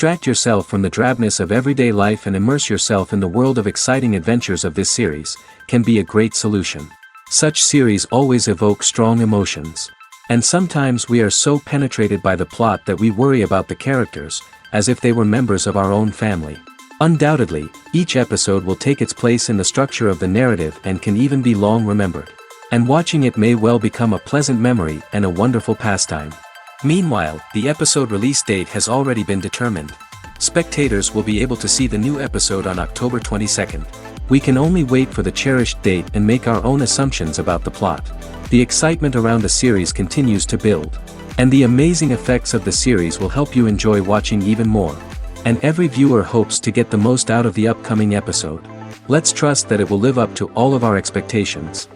Distract yourself from the drabness of everyday life and immerse yourself in the world of exciting adventures of this series, can be a great solution. Such series always evoke strong emotions. And sometimes we are so penetrated by the plot that we worry about the characters, as if they were members of our own family. Undoubtedly, each episode will take its place in the structure of the narrative and can even be long remembered. And watching it may well become a pleasant memory and a wonderful pastime. Meanwhile, the episode release date has already been determined. Spectators will be able to see the new episode on October 22nd. We can only wait for the cherished date and make our own assumptions about the plot. The excitement around the series continues to build. And the amazing effects of the series will help you enjoy watching even more. And every viewer hopes to get the most out of the upcoming episode. Let's trust that it will live up to all of our expectations.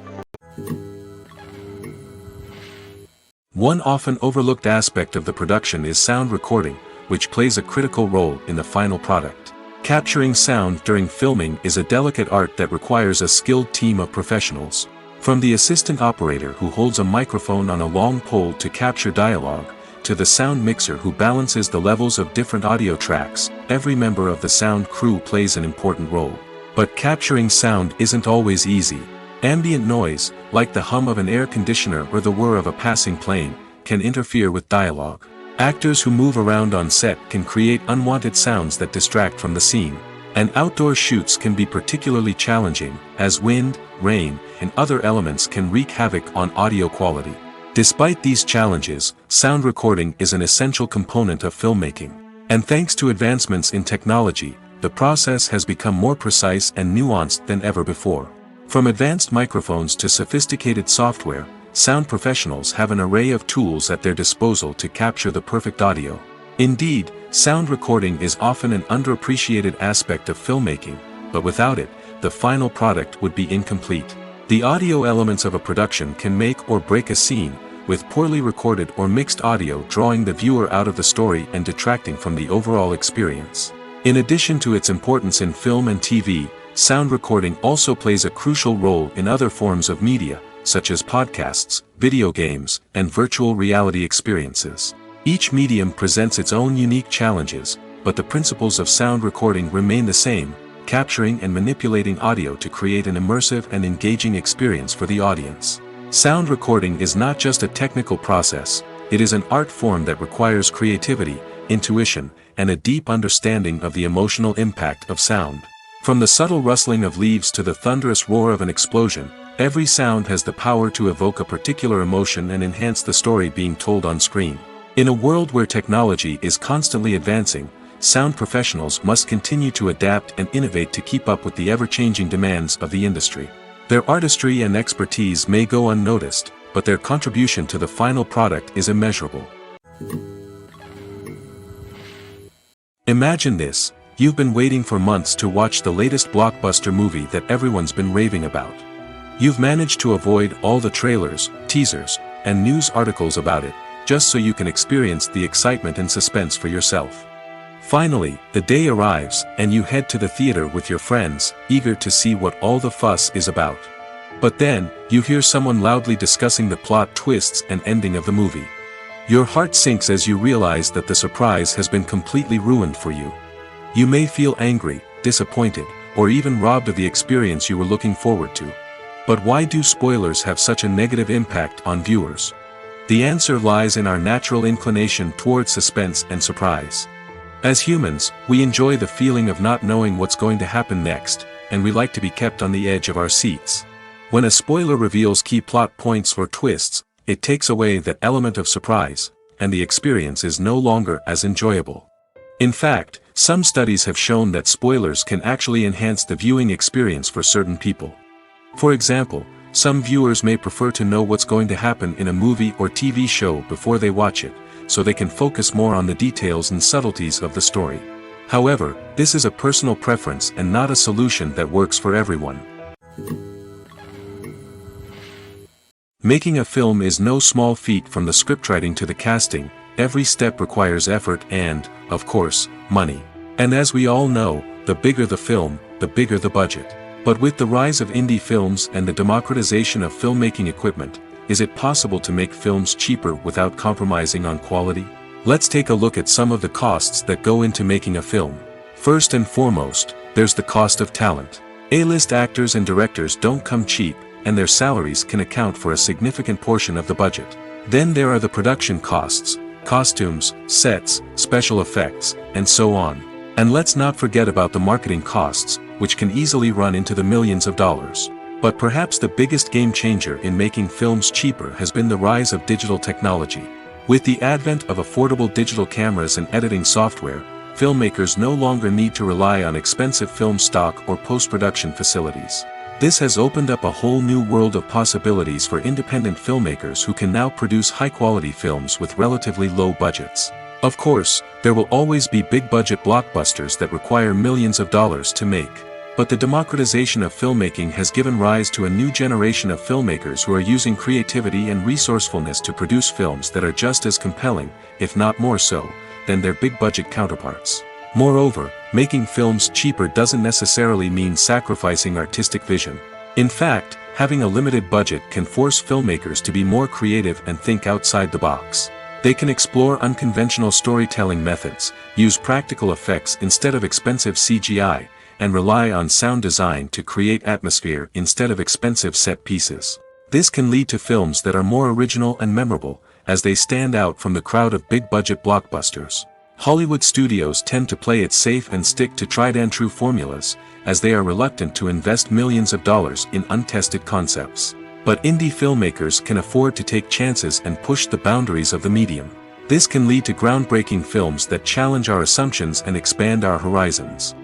One often overlooked aspect of the production is sound recording, which plays a critical role in the final product. Capturing sound during filming is a delicate art that requires a skilled team of professionals. From the assistant operator who holds a microphone on a long pole to capture dialogue, to the sound mixer who balances the levels of different audio tracks, every member of the sound crew plays an important role. But capturing sound isn't always easy. Ambient noise, like the hum of an air conditioner or the whir of a passing plane, can interfere with dialogue. Actors who move around on set can create unwanted sounds that distract from the scene. And outdoor shoots can be particularly challenging, as wind, rain, and other elements can wreak havoc on audio quality. Despite these challenges, sound recording is an essential component of filmmaking. And thanks to advancements in technology, the process has become more precise and nuanced than ever before. From advanced microphones to sophisticated software, sound professionals have an array of tools at their disposal to capture the perfect audio. Indeed, sound recording is often an underappreciated aspect of filmmaking, but without it, the final product would be incomplete. The audio elements of a production can make or break a scene, with poorly recorded or mixed audio drawing the viewer out of the story and detracting from the overall experience. In addition to its importance in film and TV, sound recording also plays a crucial role in other forms of media, such as podcasts, video games, and virtual reality experiences. Each medium presents its own unique challenges, but the principles of sound recording remain the same, capturing and manipulating audio to create an immersive and engaging experience for the audience. Sound recording is not just a technical process, it is an art form that requires creativity, intuition, and a deep understanding of the emotional impact of sound. From the subtle rustling of leaves to the thunderous roar of an explosion, every sound has the power to evoke a particular emotion and enhance the story being told on screen. In a world where technology is constantly advancing, sound professionals must continue to adapt and innovate to keep up with the ever-changing demands of the industry. Their artistry and expertise may go unnoticed, but their contribution to the final product is immeasurable. Imagine this. You've been waiting for months to watch the latest blockbuster movie that everyone's been raving about. You've managed to avoid all the trailers, teasers, and news articles about it, just so you can experience the excitement and suspense for yourself. Finally, the day arrives, and you head to the theater with your friends, eager to see what all the fuss is about. But then, you hear someone loudly discussing the plot twists and ending of the movie. Your heart sinks as you realize that the surprise has been completely ruined for you. You may feel angry, disappointed, or even robbed of the experience you were looking forward to. But why do spoilers have such a negative impact on viewers? The answer lies in our natural inclination toward suspense and surprise. As humans, we enjoy the feeling of not knowing what's going to happen next, and we like to be kept on the edge of our seats. When a spoiler reveals key plot points or twists, it takes away that element of surprise, and the experience is no longer as enjoyable. In fact, some studies have shown that spoilers can actually enhance the viewing experience for certain people. For example, some viewers may prefer to know what's going to happen in a movie or TV show before they watch it, so they can focus more on the details and subtleties of the story. However, this is a personal preference and not a solution that works for everyone. Making a film is no small feat. From the scriptwriting to the casting, every step requires effort and, of course, money. And as we all know, the bigger the film, the bigger the budget. But with the rise of indie films and the democratization of filmmaking equipment, is it possible to make films cheaper without compromising on quality? Let's take a look at some of the costs that go into making a film. First and foremost, there's the cost of talent. A-list actors and directors don't come cheap, and their salaries can account for a significant portion of the budget. Then there are the production costs, costumes, sets, special effects, and so on. And let's not forget about the marketing costs, which can easily run into the millions of dollars. But perhaps the biggest game changer in making films cheaper has been the rise of digital technology. With the advent of affordable digital cameras and editing software, filmmakers no longer need to rely on expensive film stock or post-production facilities. This has opened up a whole new world of possibilities for independent filmmakers who can now produce high-quality films with relatively low budgets. Of course, there will always be big-budget blockbusters that require millions of dollars to make. But the democratization of filmmaking has given rise to a new generation of filmmakers who are using creativity and resourcefulness to produce films that are just as compelling, if not more so, than their big-budget counterparts. Moreover, making films cheaper doesn't necessarily mean sacrificing artistic vision. In fact, having a limited budget can force filmmakers to be more creative and think outside the box. They can explore unconventional storytelling methods, use practical effects instead of expensive CGI, and rely on sound design to create atmosphere instead of expensive set pieces. This can lead to films that are more original and memorable, as they stand out from the crowd of big-budget blockbusters. Hollywood studios tend to play it safe and stick to tried-and-true formulas, as they are reluctant to invest millions of dollars in untested concepts. But indie filmmakers can afford to take chances and push the boundaries of the medium. This can lead to groundbreaking films that challenge our assumptions and expand our horizons.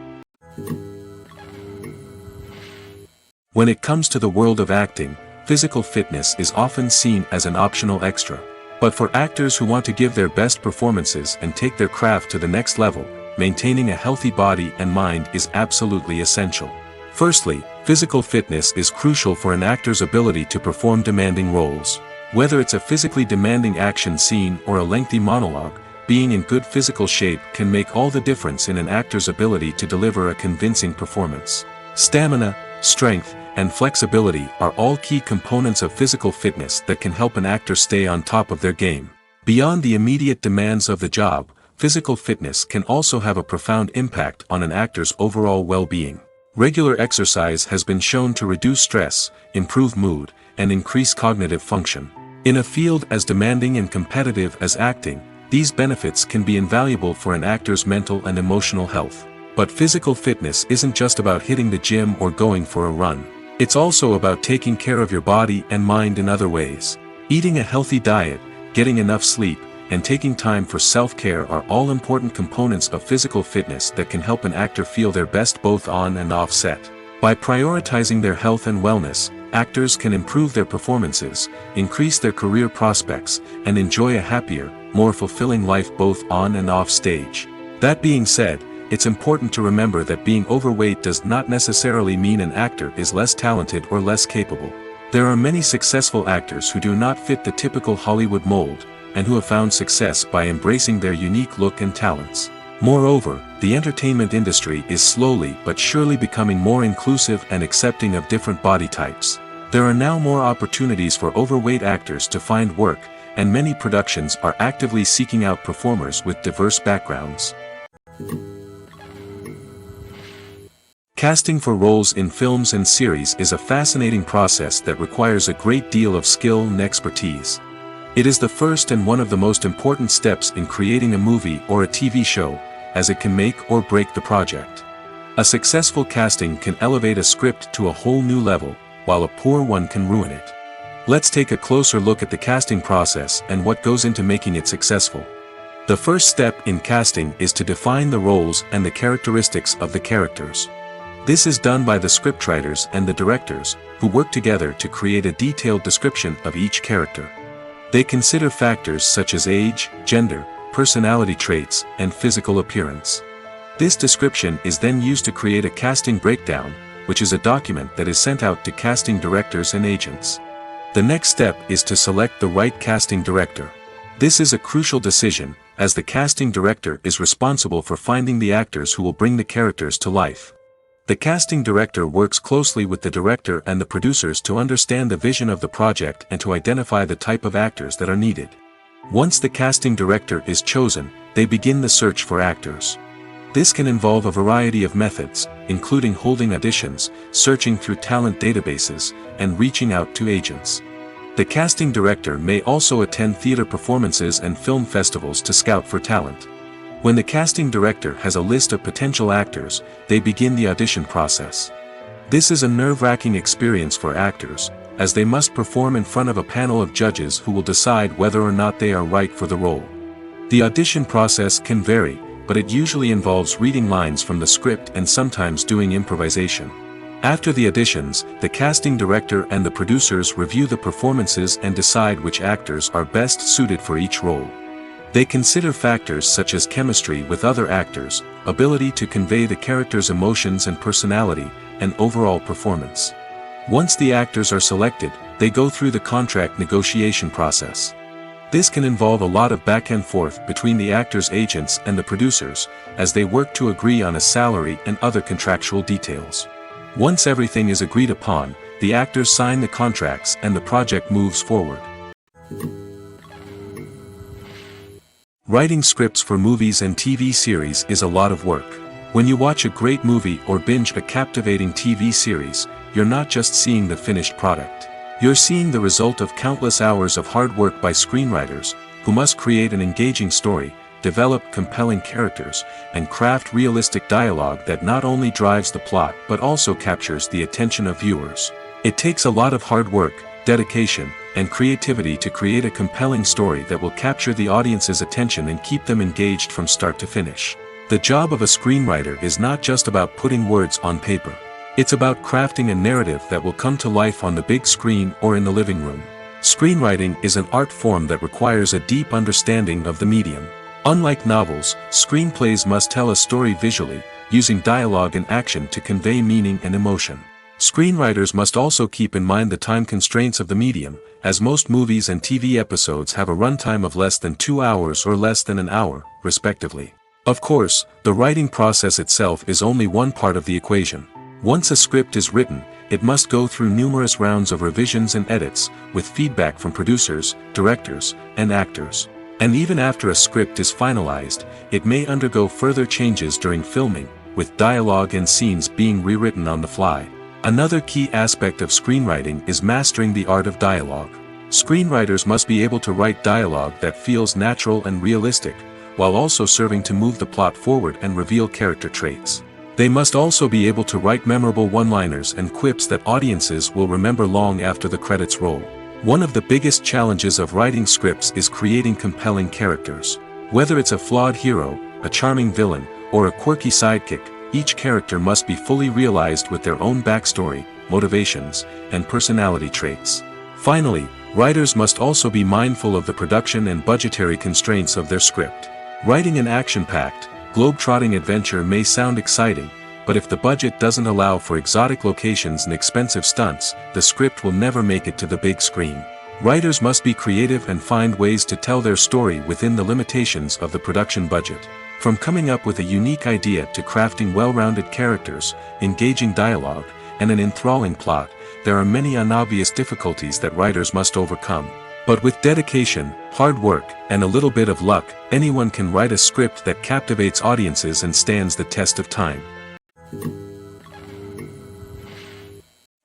When it comes to the world of acting, physical fitness is often seen as an optional extra. But for actors who want to give their best performances and take their craft to the next level, maintaining a healthy body and mind is absolutely essential. Firstly, physical fitness is crucial for an actor's ability to perform demanding roles. Whether it's a physically demanding action scene or a lengthy monologue, being in good physical shape can make all the difference in an actor's ability to deliver a convincing performance. Stamina, strength, and flexibility are all key components of physical fitness that can help an actor stay on top of their game. Beyond the immediate demands of the job, physical fitness can also have a profound impact on an actor's overall well-being. Regular exercise has been shown to reduce stress, improve mood, and increase cognitive function. In a field as demanding and competitive as acting, these benefits can be invaluable for an actor's mental and emotional health. But physical fitness isn't just about hitting the gym or going for a run. It's also about taking care of your body and mind in other ways. Eating a healthy diet, getting enough sleep, and taking time for self-care are all important components of physical fitness that can help an actor feel their best both on and off set. By prioritizing their health and wellness, actors can improve their performances, increase their career prospects, and enjoy a happier, more fulfilling life both on and off stage. That being said, it's important to remember that being overweight does not necessarily mean an actor is less talented or less capable. There are many successful actors who do not fit the typical Hollywood mold, and who have found success by embracing their unique look and talents. Moreover, the entertainment industry is slowly but surely becoming more inclusive and accepting of different body types. There are now more opportunities for overweight actors to find work, and many productions are actively seeking out performers with diverse backgrounds. Casting for roles in films and series is a fascinating process that requires a great deal of skill and expertise. It is the first and one of the most important steps in creating a movie or a TV show, as it can make or break the project. A successful casting can elevate a script to a whole new level, while a poor one can ruin it. Let's take a closer look at the casting process and what goes into making it successful. The first step in casting is to define the roles and the characteristics of the characters. This is done by the scriptwriters and the directors, who work together to create a detailed description of each character. They consider factors such as age, gender, personality traits, and physical appearance. This description is then used to create a casting breakdown, which is a document that is sent out to casting directors and agents. The next step is to select the right casting director. This is a crucial decision, as the casting director is responsible for finding the actors who will bring the characters to life. The casting director works closely with the director and the producers to understand the vision of the project and to identify the type of actors that are needed. Once the casting director is chosen, they begin the search for actors. This can involve a variety of methods, including holding auditions, searching through talent databases, and reaching out to agents. The casting director may also attend theater performances and film festivals to scout for talent. When the casting director has a list of potential actors, they begin the audition process. This is a nerve-wracking experience for actors, as they must perform in front of a panel of judges who will decide whether or not they are right for the role. The audition process can vary, but it usually involves reading lines from the script and sometimes doing improvisation. After the auditions, the casting director and the producers review the performances and decide which actors are best suited for each role. They consider factors such as chemistry with other actors, ability to convey the character's emotions and personality, and overall performance. Once the actors are selected, they go through the contract negotiation process. This can involve a lot of back and forth between the actors' agents and the producers, as they work to agree on a salary and other contractual details. Once everything is agreed upon, the actors sign the contracts and the project moves forward. Writing scripts for movies and TV series is a lot of work. When you watch a great movie or binge a captivating TV series, you're not just seeing the finished product. You're seeing the result of countless hours of hard work by screenwriters, who must create an engaging story, develop compelling characters, and craft realistic dialogue that not only drives the plot but also captures the attention of viewers. It takes a lot of hard work, dedication, and creativity to create a compelling story that will capture the audience's attention and keep them engaged from start to finish. The job of a screenwriter is not just about putting words on paper. It's about crafting a narrative that will come to life on the big screen or in the living room. Screenwriting is an art form that requires a deep understanding of the medium. Unlike novels, screenplays must tell a story visually, using dialogue and action to convey meaning and emotion. Screenwriters must also keep in mind the time constraints of the medium, as most movies and TV episodes have a runtime of less than 2 hours or less than an hour, respectively. Of course, the writing process itself is only one part of the equation. Once a script is written, it must go through numerous rounds of revisions and edits, with feedback from producers, directors, and actors. And even after a script is finalized, it may undergo further changes during filming, with dialogue and scenes being rewritten on the fly. Another key aspect of screenwriting is mastering the art of dialogue. Screenwriters must be able to write dialogue that feels natural and realistic, while also serving to move the plot forward and reveal character traits. They must also be able to write memorable one-liners and quips that audiences will remember long after the credits roll. One of the biggest challenges of writing scripts is creating compelling characters. Whether it's a flawed hero, a charming villain, or a quirky sidekick, each character must be fully realized with their own backstory, motivations, and personality traits. Finally, writers must also be mindful of the production and budgetary constraints of their script. Writing an action-packed, globe-trotting adventure may sound exciting, but if the budget doesn't allow for exotic locations and expensive stunts, the script will never make it to the big screen. Writers must be creative and find ways to tell their story within the limitations of the production budget. From coming up with a unique idea to crafting well-rounded characters, engaging dialogue, and an enthralling plot, there are many unobvious difficulties that writers must overcome. But with dedication, hard work, and a little bit of luck, anyone can write a script that captivates audiences and stands the test of time.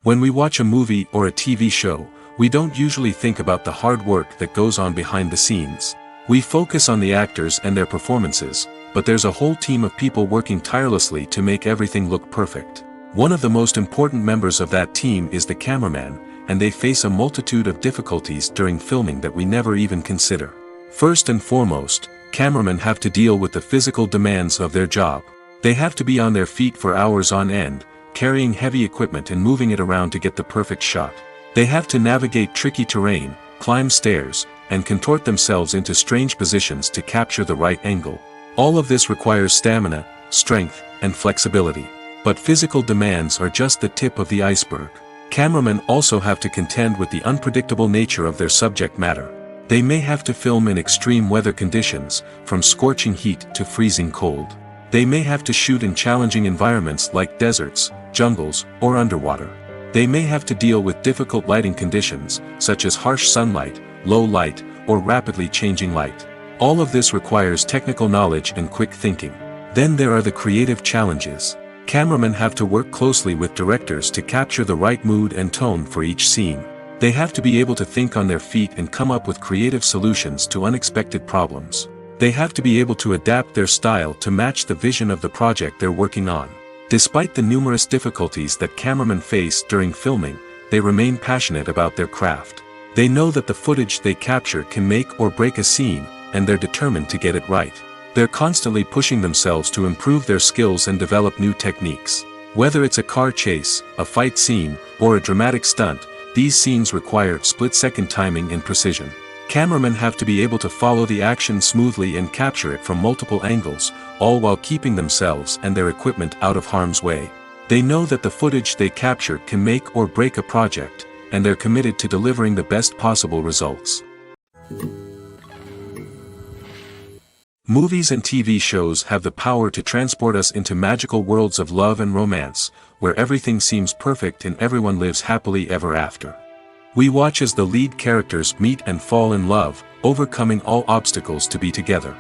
When we watch a movie or a TV show, we don't usually think about the hard work that goes on behind the scenes. We focus on the actors and their performances, but there's a whole team of people working tirelessly to make everything look perfect. One of the most important members of that team is the cameraman, and they face a multitude of difficulties during filming that we never even consider. First and foremost, cameramen have to deal with the physical demands of their job. They have to be on their feet for hours on end, carrying heavy equipment and moving it around to get the perfect shot. They have to navigate tricky terrain, climb stairs, and contort themselves into strange positions to capture the right angle. All of this requires stamina, strength, and flexibility. But physical demands are just the tip of the iceberg. Cameramen also have to contend with the unpredictable nature of their subject matter. They may have to film in extreme weather conditions, from scorching heat to freezing cold. They may have to shoot in challenging environments like deserts, jungles, or underwater. They may have to deal with difficult lighting conditions, such as harsh sunlight, low light, or rapidly changing light. All of this requires technical knowledge and quick thinking. Then there are the creative challenges. Cameramen have to work closely with directors to capture the right mood and tone for each scene. They have to be able to think on their feet and come up with creative solutions to unexpected problems. They have to be able to adapt their style to match the vision of the project they're working on. Despite the numerous difficulties that cameramen face during filming, they remain passionate about their craft. They know that the footage they capture can make or break a scene, and they're determined to get it right. They're constantly pushing themselves to improve their skills and develop new techniques. Whether it's a car chase, a fight scene, or a dramatic stunt, these scenes require split-second timing and precision. Cameramen have to be able to follow the action smoothly and capture it from multiple angles, all while keeping themselves and their equipment out of harm's way. They know that the footage they capture can make or break a project, and they're committed to delivering the best possible results. Movies and TV shows have the power to transport us into magical worlds of love and romance, where everything seems perfect and everyone lives happily ever after. We watch as the lead characters meet and fall in love, overcoming all obstacles to be together.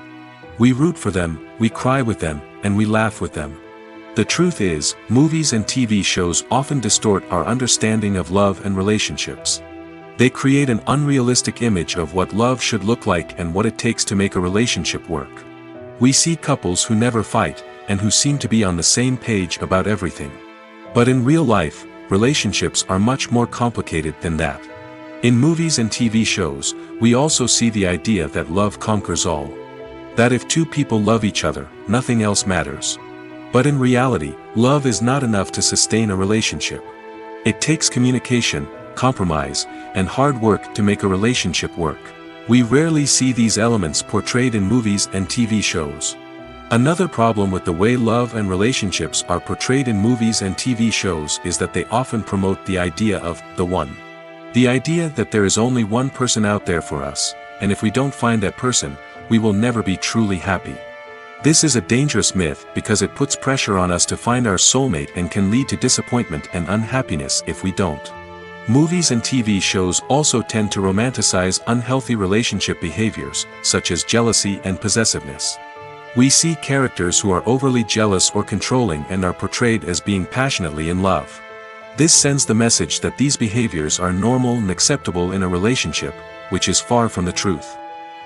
We root for them, we cry with them, and we laugh with them. The truth is, movies and TV shows often distort our understanding of love and relationships. They create an unrealistic image of what love should look like and what it takes to make a relationship work. We see couples who never fight, and who seem to be on the same page about everything. But in real life, relationships are much more complicated than that. In movies and TV shows, we also see the idea that love conquers all. That if two people love each other, nothing else matters. But in reality, love is not enough to sustain a relationship. It takes communication, compromise, and hard work to make a relationship work. We rarely see these elements portrayed in movies and TV shows. Another problem with the way love and relationships are portrayed in movies and TV shows is that they often promote the idea of the one. The idea that there is only one person out there for us, and if we don't find that person, we will never be truly happy. This is a dangerous myth because it puts pressure on us to find our soulmate and can lead to disappointment and unhappiness if we don't. Movies and TV shows also tend to romanticize unhealthy relationship behaviors, such as jealousy and possessiveness. We see characters who are overly jealous or controlling and are portrayed as being passionately in love. This sends the message that these behaviors are normal and acceptable in a relationship, which is far from the truth.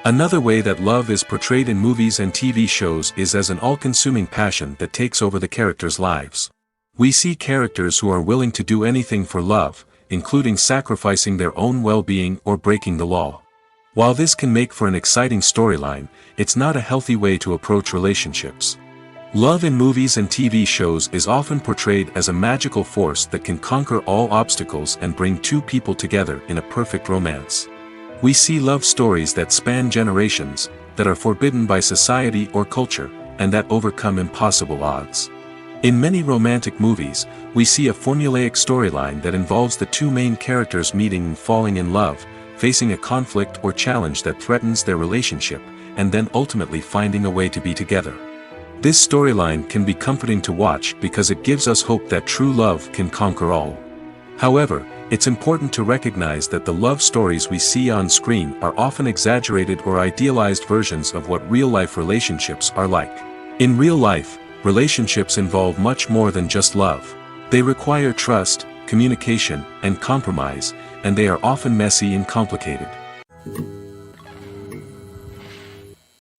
Another way that love is portrayed in movies and TV shows is as an all-consuming passion that takes over the characters' lives. We see characters who are willing to do anything for love, including sacrificing their own well-being or breaking the law. While this can make for an exciting storyline, it's not a healthy way to approach relationships. Love in movies and TV shows is often portrayed as a magical force that can conquer all obstacles and bring two people together in a perfect romance. We see love stories that span generations, that are forbidden by society or culture, and that overcome impossible odds. In many romantic movies, we see a formulaic storyline that involves the two main characters meeting and falling in love, facing a conflict or challenge that threatens their relationship, and then ultimately finding a way to be together. This storyline can be comforting to watch because it gives us hope that true love can conquer all. However, it's important to recognize that the love stories we see on screen are often exaggerated or idealized versions of what real-life relationships are like. In real life, relationships involve much more than just love. They require trust, communication, and compromise, and they are often messy and complicated.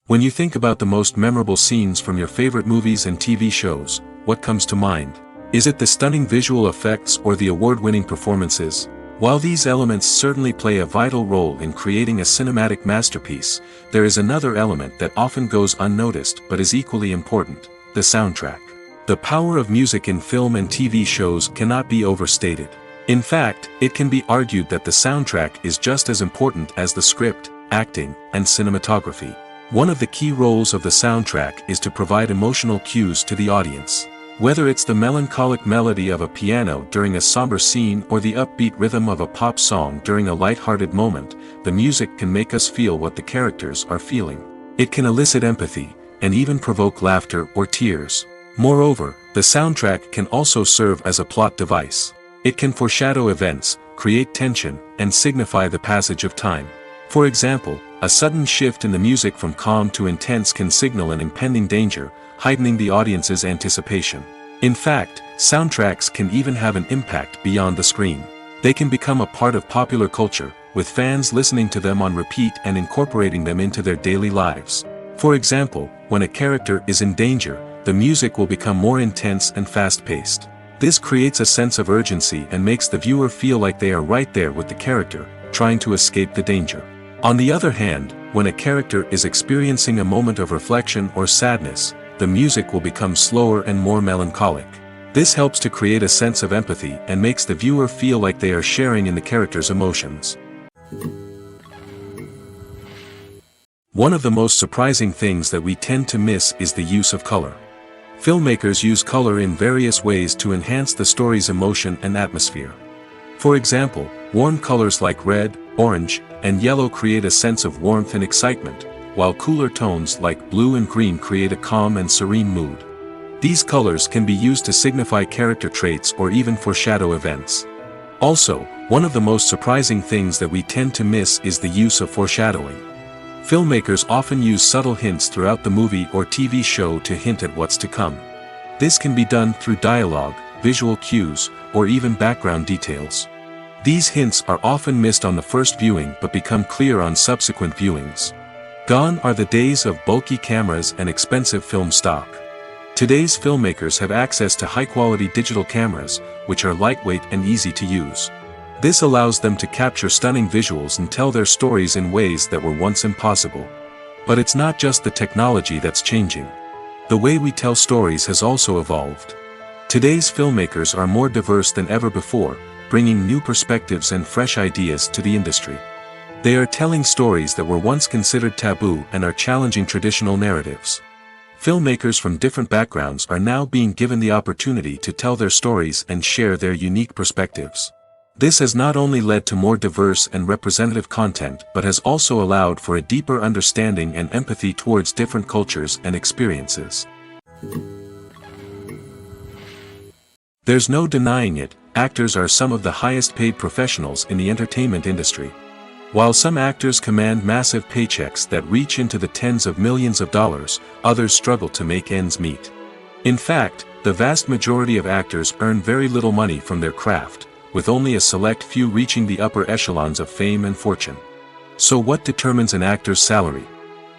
When you think about the most memorable scenes from your favorite movies and TV shows, what comes to mind? Is it the stunning visual effects or the award-winning performances? While these elements certainly play a vital role in creating a cinematic masterpiece, there is another element that often goes unnoticed but is equally important: the soundtrack. The power of music in film and TV shows cannot be overstated. In fact, it can be argued that the soundtrack is just as important as the script, acting, and cinematography. One of the key roles of the soundtrack is to provide emotional cues to the audience. Whether it's the melancholic melody of a piano during a somber scene or the upbeat rhythm of a pop song during a light-hearted moment, the music can make us feel what the characters are feeling. It can elicit empathy, and even provoke laughter or tears. Moreover, the soundtrack can also serve as a plot device. It can foreshadow events, create tension, and signify the passage of time. For example, a sudden shift in the music from calm to intense can signal an impending danger, heightening the audience's anticipation. In fact, soundtracks can even have an impact beyond the screen. They can become a part of popular culture, with fans listening to them on repeat and incorporating them into their daily lives. For example, when a character is in danger, the music will become more intense and fast-paced. This creates a sense of urgency and makes the viewer feel like they are right there with the character, trying to escape the danger. On the other hand, when a character is experiencing a moment of reflection or sadness, the music will become slower and more melancholic. This helps to create a sense of empathy and makes the viewer feel like they are sharing in the character's emotions. One of the most surprising things that we tend to miss is the use of color. Filmmakers use color in various ways to enhance the story's emotion and atmosphere. For example, warm colors like red, orange, and yellow create a sense of warmth and excitement, while cooler tones like blue and green create a calm and serene mood. These colors can be used to signify character traits or even foreshadow events. Also, one of the most surprising things that we tend to miss is the use of foreshadowing. Filmmakers often use subtle hints throughout the movie or TV show to hint at what's to come. This can be done through dialogue, visual cues, or even background details. These hints are often missed on the first viewing but become clear on subsequent viewings. Gone are the days of bulky cameras and expensive film stock. Today's filmmakers have access to high-quality digital cameras, which are lightweight and easy to use. This allows them to capture stunning visuals and tell their stories in ways that were once impossible. But it's not just the technology that's changing. The way we tell stories has also evolved. Today's filmmakers are more diverse than ever before, bringing new perspectives and fresh ideas to the industry. They are telling stories that were once considered taboo and are challenging traditional narratives. Filmmakers from different backgrounds are now being given the opportunity to tell their stories and share their unique perspectives. This has not only led to more diverse and representative content but has also allowed for a deeper understanding and empathy towards different cultures and experiences. There's no denying it, actors are some of the highest paid professionals in the entertainment industry. While some actors command massive paychecks that reach into the tens of millions of dollars, others struggle to make ends meet. In fact, the vast majority of actors earn very little money from their craft, with only a select few reaching the upper echelons of fame and fortune. So what determines an actor's salary?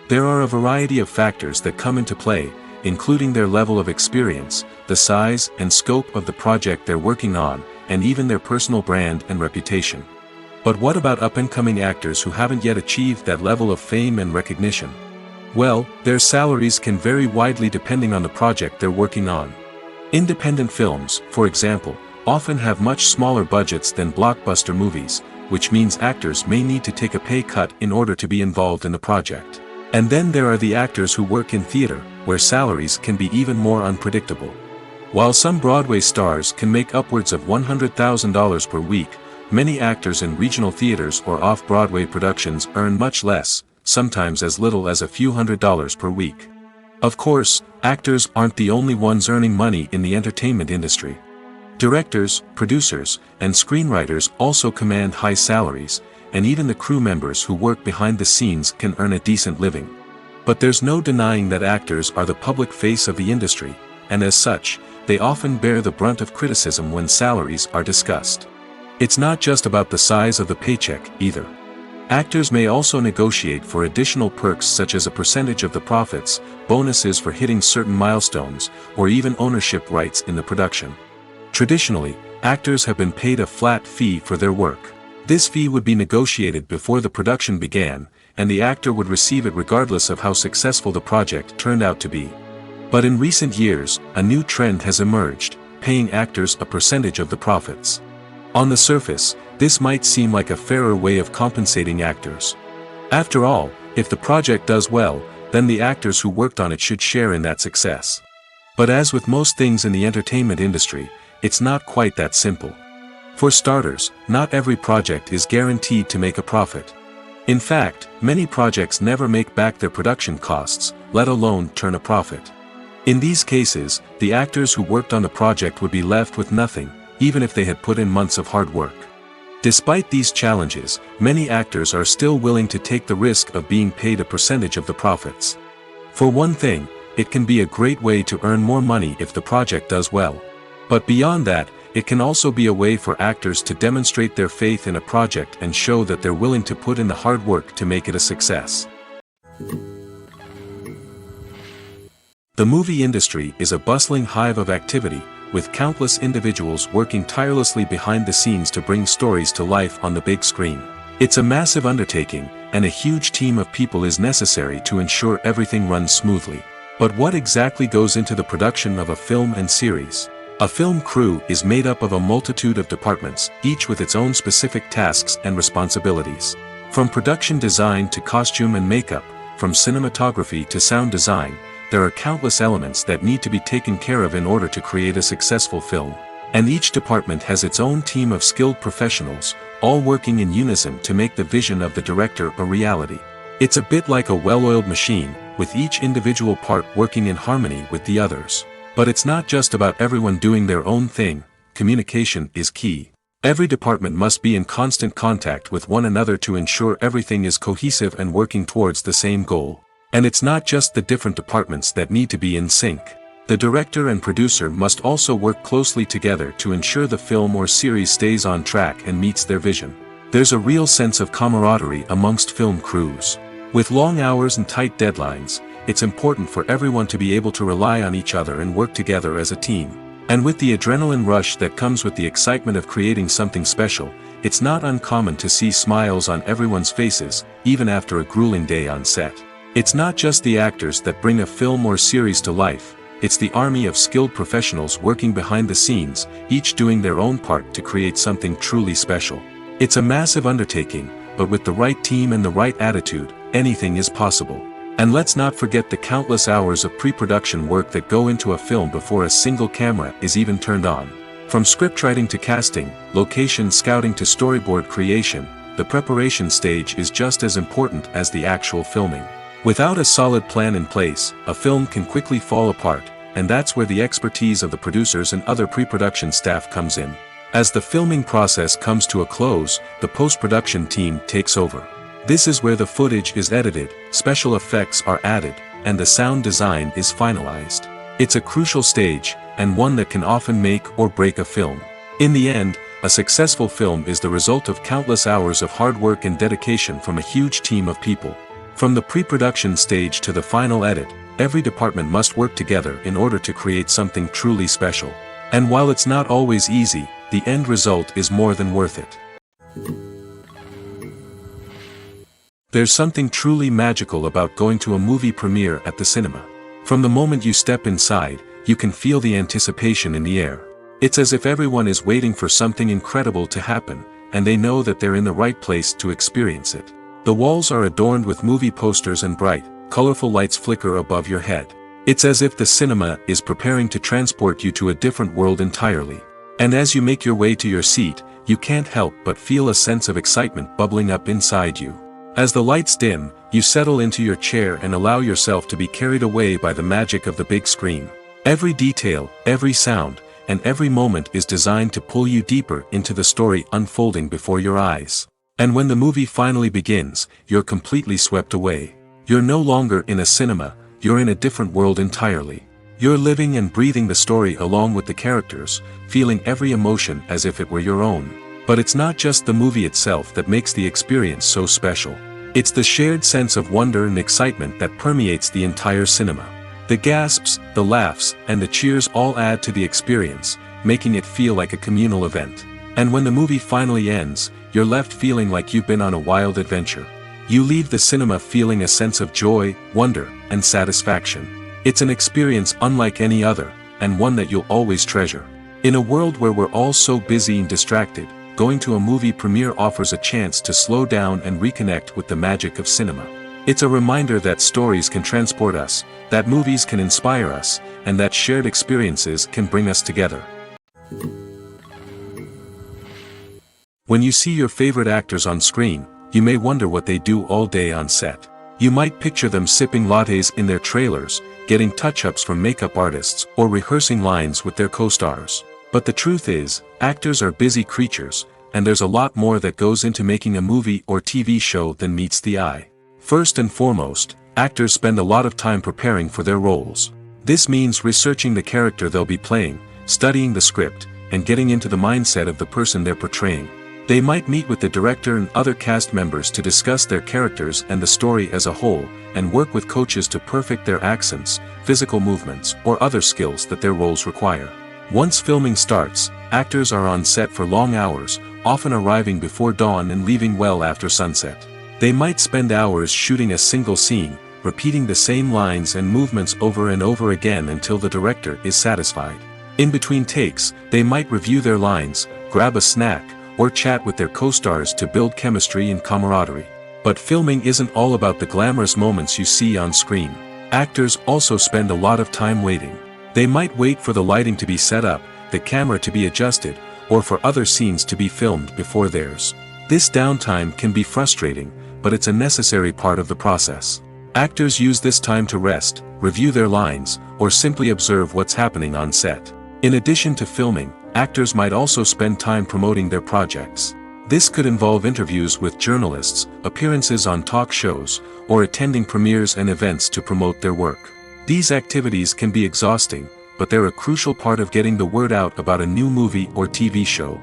There are a variety of factors that come into play, including their level of experience, the size and scope of the project they're working on, and even their personal brand and reputation. But what about up-and-coming actors who haven't yet achieved that level of fame and recognition? Well, their salaries can vary widely depending on the project they're working on. Independent films, for example, often have much smaller budgets than blockbuster movies, which means actors may need to take a pay cut in order to be involved in the project. And then there are the actors who work in theater, where salaries can be even more unpredictable. While some Broadway stars can make upwards of $100,000 per week, many actors in regional theaters or off-Broadway productions earn much less, sometimes as little as a few $100s per week. Of course, actors aren't the only ones earning money in the entertainment industry. Directors, producers, and screenwriters also command high salaries, and even the crew members who work behind the scenes can earn a decent living. But there's no denying that actors are the public face of the industry, and as such, they often bear the brunt of criticism when salaries are discussed. It's not just about the size of the paycheck, either. Actors may also negotiate for additional perks such as a percentage of the profits, bonuses for hitting certain milestones, or even ownership rights in the production. Traditionally, actors have been paid a flat fee for their work. This fee would be negotiated before the production began, and the actor would receive it regardless of how successful the project turned out to be. But in recent years, a new trend has emerged, paying actors a percentage of the profits. On the surface, this might seem like a fairer way of compensating actors. After all, if the project does well, then the actors who worked on it should share in that success. But as with most things in the entertainment industry, it's not quite that simple. For starters, not every project is guaranteed to make a profit. In fact, many projects never make back their production costs, let alone turn a profit. In these cases, the actors who worked on the project would be left with nothing, even if they had put in months of hard work. Despite these challenges, many actors are still willing to take the risk of being paid a percentage of the profits. For one thing, it can be a great way to earn more money if the project does well. But beyond that, it can also be a way for actors to demonstrate their faith in a project and show that they're willing to put in the hard work to make it a success. The movie industry is a bustling hive of activity, with countless individuals working tirelessly behind the scenes to bring stories to life on the big screen. It's a massive undertaking, and a huge team of people is necessary to ensure everything runs smoothly. But what exactly goes into the production of a film and series? A film crew is made up of a multitude of departments, each with its own specific tasks and responsibilities. From production design to costume and makeup, from cinematography to sound design, there are countless elements that need to be taken care of in order to create a successful film. And each department has its own team of skilled professionals, all working in unison to make the vision of the director a reality. It's a bit like a well-oiled machine, with each individual part working in harmony with the others. But it's not just about everyone doing their own thing. Communication is key. Every department must be in constant contact with one another to ensure everything is cohesive and working towards the same goal. And it's not just the different departments that need to be in sync. The director and producer must also work closely together to ensure the film or series stays on track and meets their vision. There's a real sense of camaraderie amongst film crews. With long hours and tight deadlines, it's important for everyone to be able to rely on each other and work together as a team. And with the adrenaline rush that comes with the excitement of creating something special, it's not uncommon to see smiles on everyone's faces, even after a grueling day on set. It's not just the actors that bring a film or series to life, it's the army of skilled professionals working behind the scenes, each doing their own part to create something truly special. It's a massive undertaking, but with the right team and the right attitude, anything is possible. And let's not forget the countless hours of pre-production work that go into a film before a single camera is even turned on. From scriptwriting to casting, location scouting to storyboard creation, the preparation stage is just as important as the actual filming. Without a solid plan in place, a film can quickly fall apart, and that's where the expertise of the producers and other pre-production staff comes in. As the filming process comes to a close, the post-production team takes over. This is where the footage is edited, special effects are added, and the sound design is finalized. It's a crucial stage, and one that can often make or break a film. In the end, a successful film is the result of countless hours of hard work and dedication from a huge team of people. From the pre-production stage to the final edit, every department must work together in order to create something truly special. And while it's not always easy, the end result is more than worth it. There's something truly magical about going to a movie premiere at the cinema. From the moment you step inside, you can feel the anticipation in the air. It's as if everyone is waiting for something incredible to happen, and they know that they're in the right place to experience it. The walls are adorned with movie posters and bright, colorful lights flicker above your head. It's as if the cinema is preparing to transport you to a different world entirely. And as you make your way to your seat, you can't help but feel a sense of excitement bubbling up inside you. As the lights dim, you settle into your chair and allow yourself to be carried away by the magic of the big screen. Every detail, every sound, and every moment is designed to pull you deeper into the story unfolding before your eyes. And when the movie finally begins, you're completely swept away. You're no longer in a cinema, you're in a different world entirely. You're living and breathing the story along with the characters, feeling every emotion as if it were your own. But it's not just the movie itself that makes the experience so special. It's the shared sense of wonder and excitement that permeates the entire cinema. The gasps, the laughs, and the cheers all add to the experience, making it feel like a communal event. And when the movie finally ends, you're left feeling like you've been on a wild adventure. You leave the cinema feeling a sense of joy, wonder, and satisfaction. It's an experience unlike any other, and one that you'll always treasure. In a world where we're all so busy and distracted, going to a movie premiere offers a chance to slow down and reconnect with the magic of cinema. It's a reminder that stories can transport us, that movies can inspire us, and that shared experiences can bring us together. When you see your favorite actors on screen, you may wonder what they do all day on set. You might picture them sipping lattes in their trailers, getting touch-ups from makeup artists, or rehearsing lines with their co-stars. But the truth is, actors are busy creatures, and there's a lot more that goes into making a movie or TV show than meets the eye. First and foremost, actors spend a lot of time preparing for their roles. This means researching the character they'll be playing, studying the script, and getting into the mindset of the person they're portraying. They might meet with the director and other cast members to discuss their characters and the story as a whole, and work with coaches to perfect their accents, physical movements, or other skills that their roles require. Once filming starts, actors are on set for long hours, often arriving before dawn and leaving well after sunset. They might spend hours shooting a single scene, repeating the same lines and movements over and over again until the director is satisfied. In between takes, they might review their lines, grab a snack, or chat with their co-stars to build chemistry and camaraderie. But filming isn't all about the glamorous moments you see on screen. Actors also spend a lot of time waiting. They might wait for the lighting to be set up, the camera to be adjusted, or for other scenes to be filmed before theirs. This downtime can be frustrating, but it's a necessary part of the process. Actors use this time to rest, review their lines, or simply observe what's happening on set. In addition to filming, actors might also spend time promoting their projects. This could involve interviews with journalists, appearances on talk shows, or attending premieres and events to promote their work. These activities can be exhausting, but they're a crucial part of getting the word out about a new movie or TV show.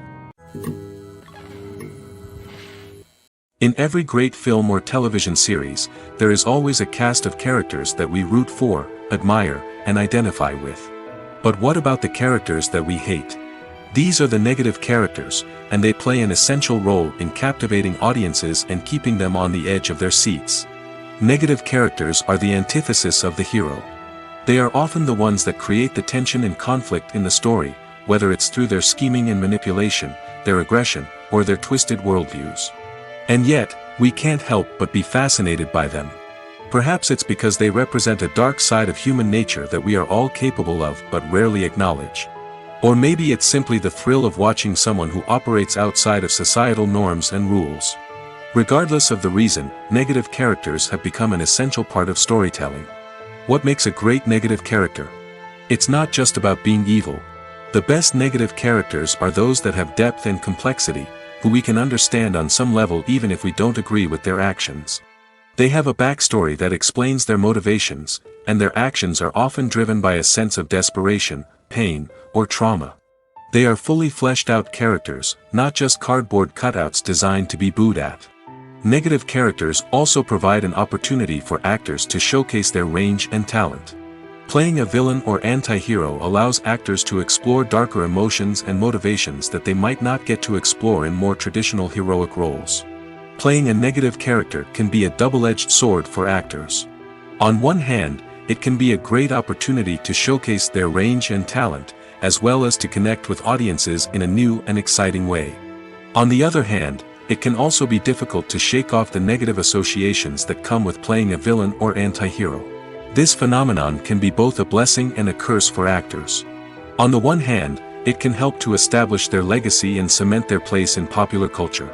In every great film or television series, there is always a cast of characters that we root for, admire, and identify with. But what about the characters that we hate? These are the negative characters, and they play an essential role in captivating audiences and keeping them on the edge of their seats. Negative characters are the antithesis of the hero. They are often the ones that create the tension and conflict in the story, whether it's through their scheming and manipulation, their aggression, or their twisted worldviews. And yet, we can't help but be fascinated by them. Perhaps it's because they represent a dark side of human nature that we are all capable of but rarely acknowledge. Or maybe it's simply the thrill of watching someone who operates outside of societal norms and rules. Regardless of the reason, negative characters have become an essential part of storytelling. What makes a great negative character? It's not just about being evil. The best negative characters are those that have depth and complexity, who we can understand on some level even if we don't agree with their actions. They have a backstory that explains their motivations, and their actions are often driven by a sense of desperation, pain, or trauma. They are fully fleshed out characters, not just cardboard cutouts designed to be booed at. Negative characters also provide an opportunity for actors to showcase their range and talent. Playing a villain or anti-hero allows actors to explore darker emotions and motivations that they might not get to explore in more traditional heroic roles. Playing a negative character can be a double-edged sword for actors. On one hand, it can be a great opportunity to showcase their range and talent, as well as to connect with audiences in a new and exciting way. On the other hand, it can also be difficult to shake off the negative associations that come with playing a villain or anti-hero. This phenomenon can be both a blessing and a curse for actors. On the one hand, it can help to establish their legacy and cement their place in popular culture.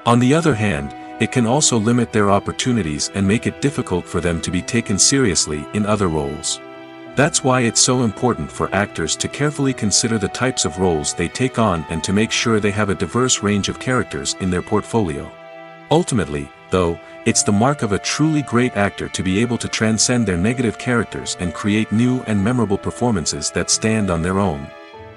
On the other hand, it can also limit their opportunities and make it difficult for them to be taken seriously in other roles. That's why it's so important for actors to carefully consider the types of roles they take on and to make sure they have a diverse range of characters in their portfolio. Ultimately, though, it's the mark of a truly great actor to be able to transcend their negative characters and create new and memorable performances that stand on their own.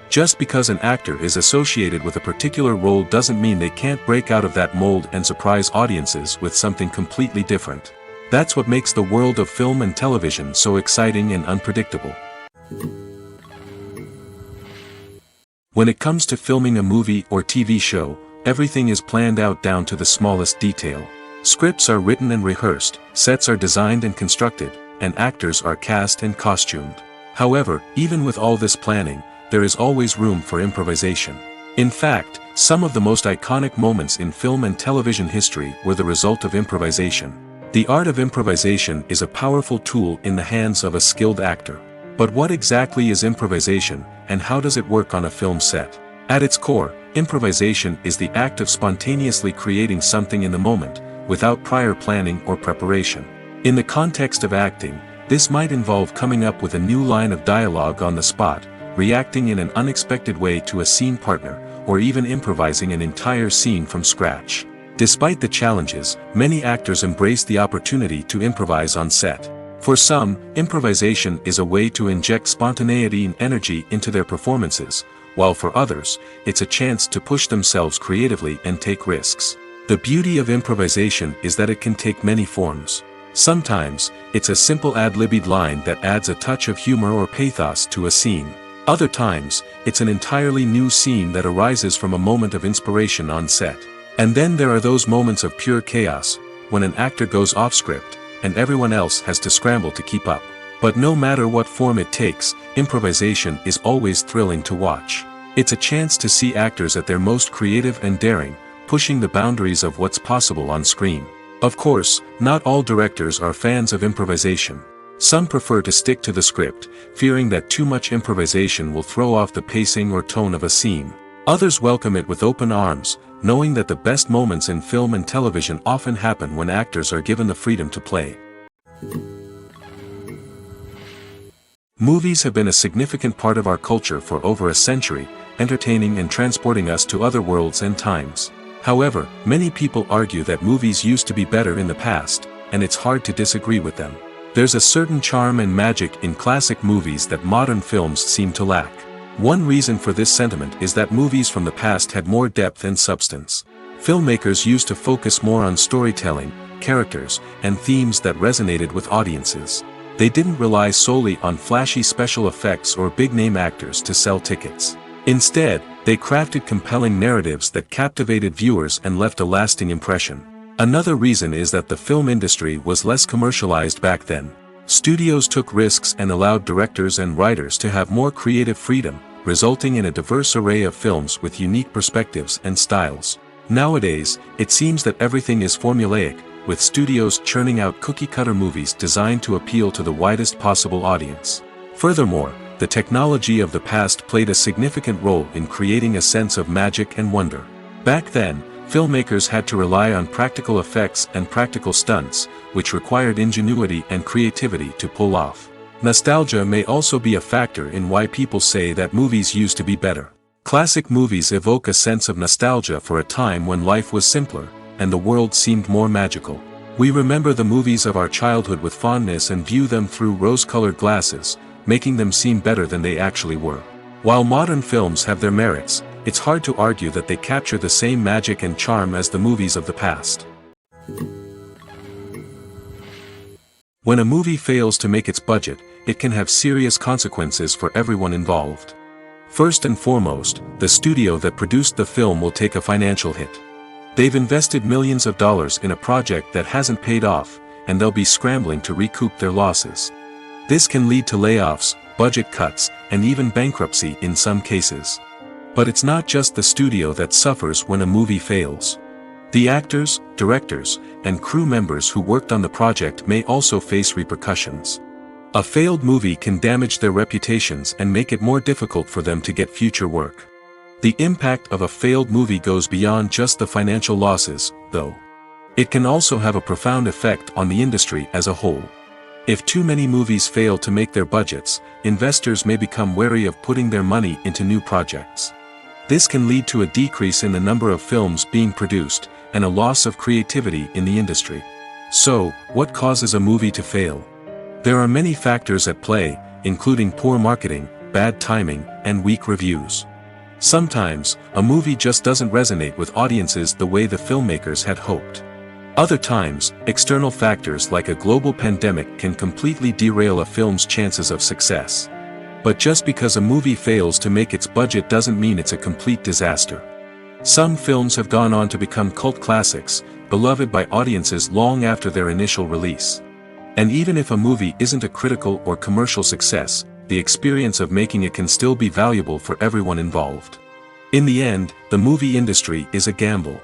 Just because an actor is associated with a particular role doesn't mean they can't break out of that mold and surprise audiences with something completely different. That's what makes the world of film and television so exciting and unpredictable. When it comes to filming a movie or TV show, everything is planned out down to the smallest detail. Scripts are written and rehearsed, sets are designed and constructed, and actors are cast and costumed. However, even with all this planning, there is always room for improvisation. In fact, some of the most iconic moments in film and television history were the result of improvisation. The art of improvisation is a powerful tool in the hands of a skilled actor. But what exactly is improvisation, and how does it work on a film set? At its core, improvisation is the act of spontaneously creating something in the moment, without prior planning or preparation. In the context of acting, this might involve coming up with a new line of dialogue on the spot, reacting in an unexpected way to a scene partner, or even improvising an entire scene from scratch. Despite the challenges, many actors embrace the opportunity to improvise on set. For some, improvisation is a way to inject spontaneity and energy into their performances, while for others, it's a chance to push themselves creatively and take risks. The beauty of improvisation is that it can take many forms. Sometimes, it's a simple ad-libbed line that adds a touch of humor or pathos to a scene. Other times, it's an entirely new scene that arises from a moment of inspiration on set. And then there are those moments of pure chaos, when an actor goes off script, and everyone else has to scramble to keep up. But no matter what form it takes, improvisation is always thrilling to watch. It's a chance to see actors at their most creative and daring, pushing the boundaries of what's possible on screen. Of course, not all directors are fans of improvisation. Some prefer to stick to the script, fearing that too much improvisation will throw off the pacing or tone of a scene. Others welcome it with open arms, knowing that the best moments in film and television often happen when actors are given the freedom to play. Movies have been a significant part of our culture for over a century, entertaining and transporting us to other worlds and times. However, many people argue that movies used to be better in the past, and it's hard to disagree with them. There's a certain charm and magic in classic movies that modern films seem to lack. One reason for this sentiment is that movies from the past had more depth and substance. Filmmakers used to focus more on storytelling, characters, and themes that resonated with audiences. They didn't rely solely on flashy special effects or big-name actors to sell tickets. Instead, they crafted compelling narratives that captivated viewers and left a lasting impression. Another reason is that the film industry was less commercialized back then. Studios took risks and allowed directors and writers to have more creative freedom, resulting in a diverse array of films with unique perspectives and styles. Nowadays, it seems that everything is formulaic, with studios churning out cookie-cutter movies designed to appeal to the widest possible audience. Furthermore, the technology of the past played a significant role in creating a sense of magic and wonder. Back then, filmmakers had to rely on practical effects and practical stunts, which required ingenuity and creativity to pull off. Nostalgia may also be a factor in why people say that movies used to be better. Classic movies evoke a sense of nostalgia for a time when life was simpler, and the world seemed more magical. We remember the movies of our childhood with fondness and view them through rose-colored glasses, making them seem better than they actually were. While modern films have their merits, it's hard to argue that they capture the same magic and charm as the movies of the past. When a movie fails to make its budget, it can have serious consequences for everyone involved. First and foremost, the studio that produced the film will take a financial hit. They've invested millions of dollars in a project that hasn't paid off, and they'll be scrambling to recoup their losses. This can lead to layoffs, budget cuts, and even bankruptcy in some cases. But it's not just the studio that suffers when a movie fails. The actors, directors, and crew members who worked on the project may also face repercussions. A failed movie can damage their reputations and make it more difficult for them to get future work. The impact of a failed movie goes beyond just the financial losses, though. It can also have a profound effect on the industry as a whole. If too many movies fail to make their budgets, investors may become wary of putting their money into new projects. This can lead to a decrease in the number of films being produced, and a loss of creativity in the industry. So, what causes a movie to fail? There are many factors at play, including poor marketing, bad timing, and weak reviews. Sometimes, a movie just doesn't resonate with audiences the way the filmmakers had hoped. Other times, external factors like a global pandemic can completely derail a film's chances of success. But just because a movie fails to make its budget doesn't mean it's a complete disaster. Some films have gone on to become cult classics, beloved by audiences long after their initial release. And even if a movie isn't a critical or commercial success, the experience of making it can still be valuable for everyone involved. In the end, the movie industry is a gamble.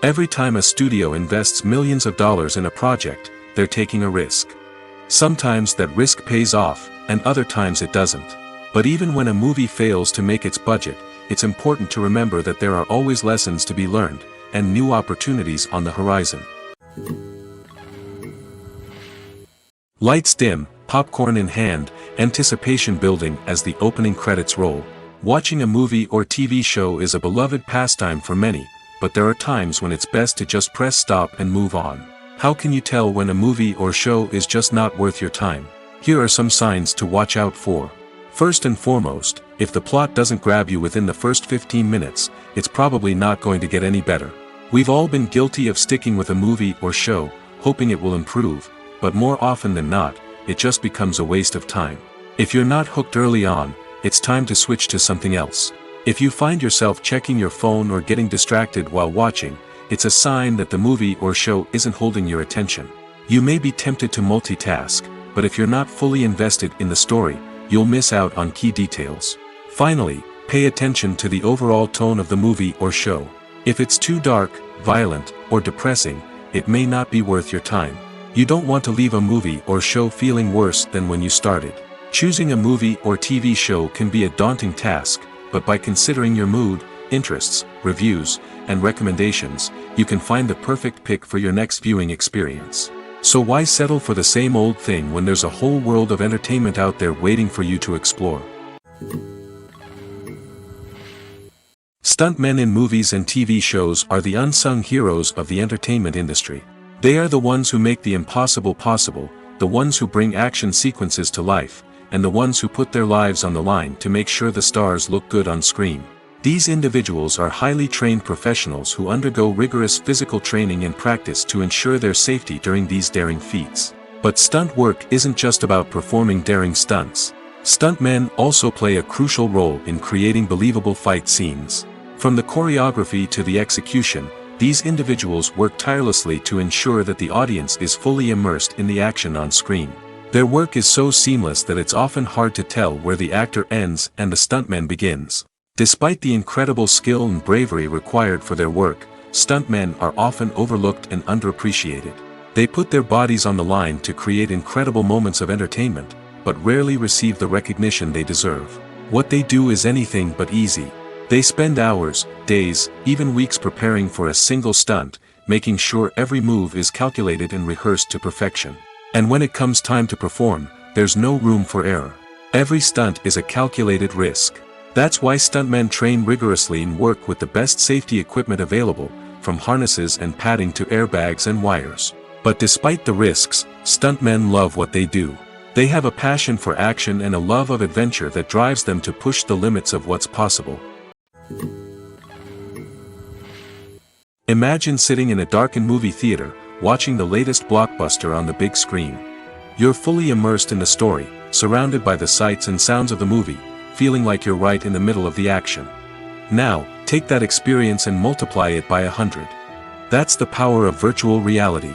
Every time a studio invests millions of dollars in a project, they're taking a risk. Sometimes that risk pays off, and other times it doesn't. But even when a movie fails to make its budget, it's important to remember that there are always lessons to be learned, and new opportunities on the horizon. Lights dim, popcorn in hand, anticipation building as the opening credits roll. Watching a movie or TV show is a beloved pastime for many, but there are times when it's best to just press stop and move on. How can you tell when a movie or show is just not worth your time? Here are some signs to watch out for. First and foremost, if the plot doesn't grab you within the first 15 minutes, it's probably not going to get any better. We've all been guilty of sticking with a movie or show, hoping it will improve, but more often than not, it just becomes a waste of time. If you're not hooked early on, it's time to switch to something else. If you find yourself checking your phone or getting distracted while watching, it's a sign that the movie or show isn't holding your attention. You may be tempted to multitask, but if you're not fully invested in the story, you'll miss out on key details. Finally, pay attention to the overall tone of the movie or show. If it's too dark, violent, or depressing, it may not be worth your time. You don't want to leave a movie or show feeling worse than when you started. Choosing a movie or TV show can be a daunting task, but by considering your mood, interests, reviews, and recommendations, you can find the perfect pick for your next viewing experience. So why settle for the same old thing when there's a whole world of entertainment out there waiting for you to explore? Stuntmen in movies and TV shows are the unsung heroes of the entertainment industry. They are the ones who make the impossible possible, the ones who bring action sequences to life, and the ones who put their lives on the line to make sure the stars look good on screen. These individuals are highly trained professionals who undergo rigorous physical training and practice to ensure their safety during these daring feats. But stunt work isn't just about performing daring stunts. Stuntmen also play a crucial role in creating believable fight scenes. From the choreography to the execution, these individuals work tirelessly to ensure that the audience is fully immersed in the action on screen. Their work is so seamless that it's often hard to tell where the actor ends and the stuntman begins. Despite the incredible skill and bravery required for their work, stuntmen are often overlooked and underappreciated. They put their bodies on the line to create incredible moments of entertainment, but rarely receive the recognition they deserve. What they do is anything but easy. They spend hours, days, even weeks preparing for a single stunt, making sure every move is calculated and rehearsed to perfection. And when it comes time to perform, there's no room for error. Every stunt is a calculated risk. That's why stuntmen train rigorously and work with the best safety equipment available, from harnesses and padding to airbags and wires. But despite the risks, stuntmen love what they do. They have a passion for action and a love of adventure that drives them to push the limits of what's possible. Imagine sitting in a darkened movie theater, watching the latest blockbuster on the big screen. You're fully immersed in the story, surrounded by the sights and sounds of the movie, feeling like you're right in the middle of the action. Now, take that experience and multiply it by 100. That's the power of virtual reality.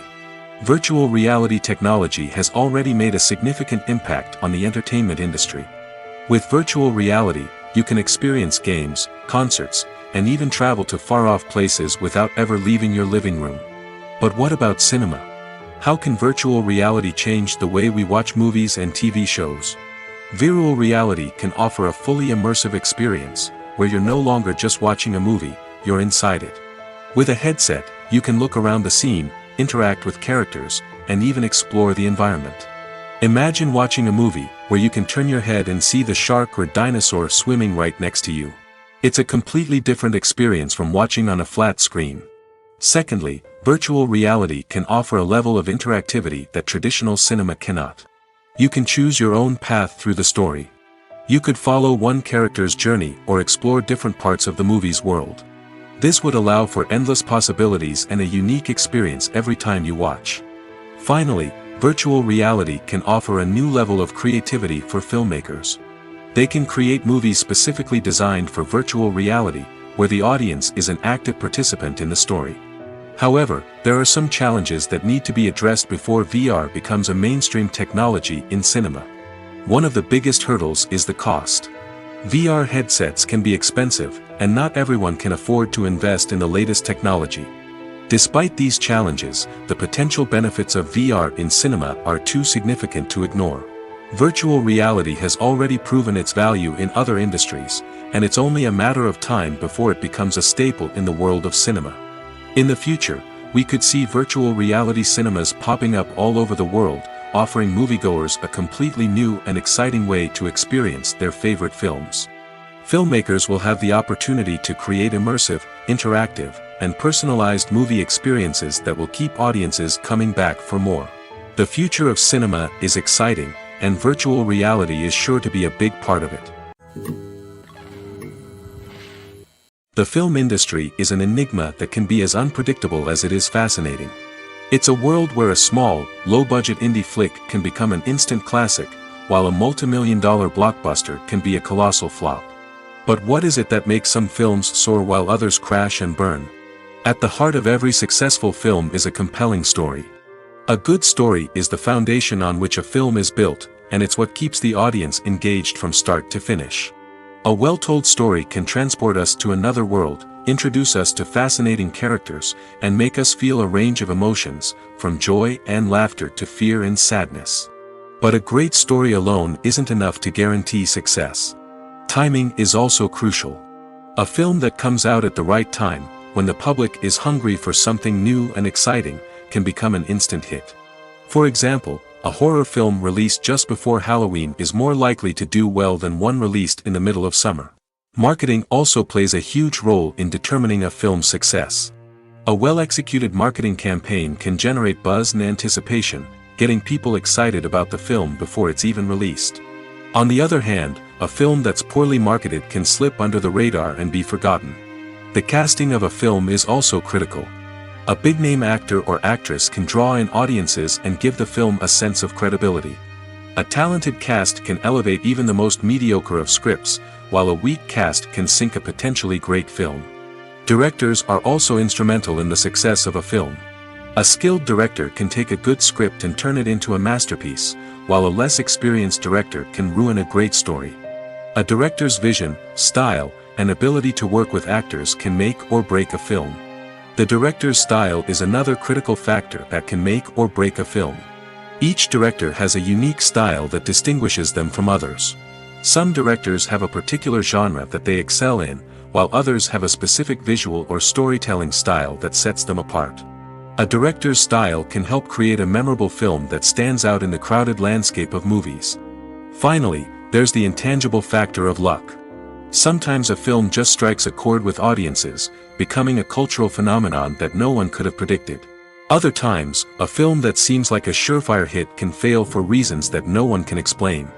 Virtual reality technology has already made a significant impact on the entertainment industry. With virtual reality, you can experience games, concerts, and even travel to far-off places without ever leaving your living room. But what about cinema? How can virtual reality change the way we watch movies and TV shows? Virtual reality can offer a fully immersive experience, where you're no longer just watching a movie, you're inside it. With a headset, you can look around the scene, interact with characters, and even explore the environment. Imagine watching a movie, where you can turn your head and see the shark or dinosaur swimming right next to you. It's a completely different experience from watching on a flat screen. Secondly, virtual reality can offer a level of interactivity that traditional cinema cannot. You can choose your own path through the story. You could follow one character's journey or explore different parts of the movie's world. This would allow for endless possibilities and a unique experience every time you watch. Finally, virtual reality can offer a new level of creativity for filmmakers. They can create movies specifically designed for virtual reality, where the audience is an active participant in the story. However, there are some challenges that need to be addressed before VR becomes a mainstream technology in cinema. One of the biggest hurdles is the cost. VR headsets can be expensive, and not everyone can afford to invest in the latest technology. Despite these challenges, the potential benefits of VR in cinema are too significant to ignore. Virtual reality has already proven its value in other industries, and it's only a matter of time before it becomes a staple in the world of cinema. In the future, we could see virtual reality cinemas popping up all over the world, offering moviegoers a completely new and exciting way to experience their favorite films. Filmmakers will have the opportunity to create immersive, interactive, and personalized movie experiences that will keep audiences coming back for more. The future of cinema is exciting, and virtual reality is sure to be a big part of it. The film industry is an enigma that can be as unpredictable as it is fascinating. It's a world where a small, low-budget indie flick can become an instant classic, while a multi-million-dollar blockbuster can be a colossal flop. But what is it that makes some films soar while others crash and burn? At the heart of every successful film is a compelling story. A good story is the foundation on which a film is built, and it's what keeps the audience engaged from start to finish. A well-told story can transport us to another world, introduce us to fascinating characters, and make us feel a range of emotions, from joy and laughter to fear and sadness. But a great story alone isn't enough to guarantee success. Timing is also crucial. A film that comes out at the right time, when the public is hungry for something new and exciting, can become an instant hit. For example, a horror film released just before Halloween is more likely to do well than one released in the middle of summer. Marketing also plays a huge role in determining a film's success. A well-executed marketing campaign can generate buzz and anticipation, getting people excited about the film before it's even released. On the other hand, a film that's poorly marketed can slip under the radar and be forgotten. The casting of a film is also critical. A big-name actor or actress can draw in audiences and give the film a sense of credibility. A talented cast can elevate even the most mediocre of scripts, while a weak cast can sink a potentially great film. Directors are also instrumental in the success of a film. A skilled director can take a good script and turn it into a masterpiece, while a less experienced director can ruin a great story. A director's vision, style, and ability to work with actors can make or break a film. The director's style is another critical factor that can make or break a film. Each director has a unique style that distinguishes them from others. Some directors have a particular genre that they excel in, while others have a specific visual or storytelling style that sets them apart. A director's style can help create a memorable film that stands out in the crowded landscape of movies. Finally, there's the intangible factor of luck. Sometimes a film just strikes a chord with audiences, becoming a cultural phenomenon that no one could have predicted. Other times, a film that seems like a surefire hit can fail for reasons that no one can explain.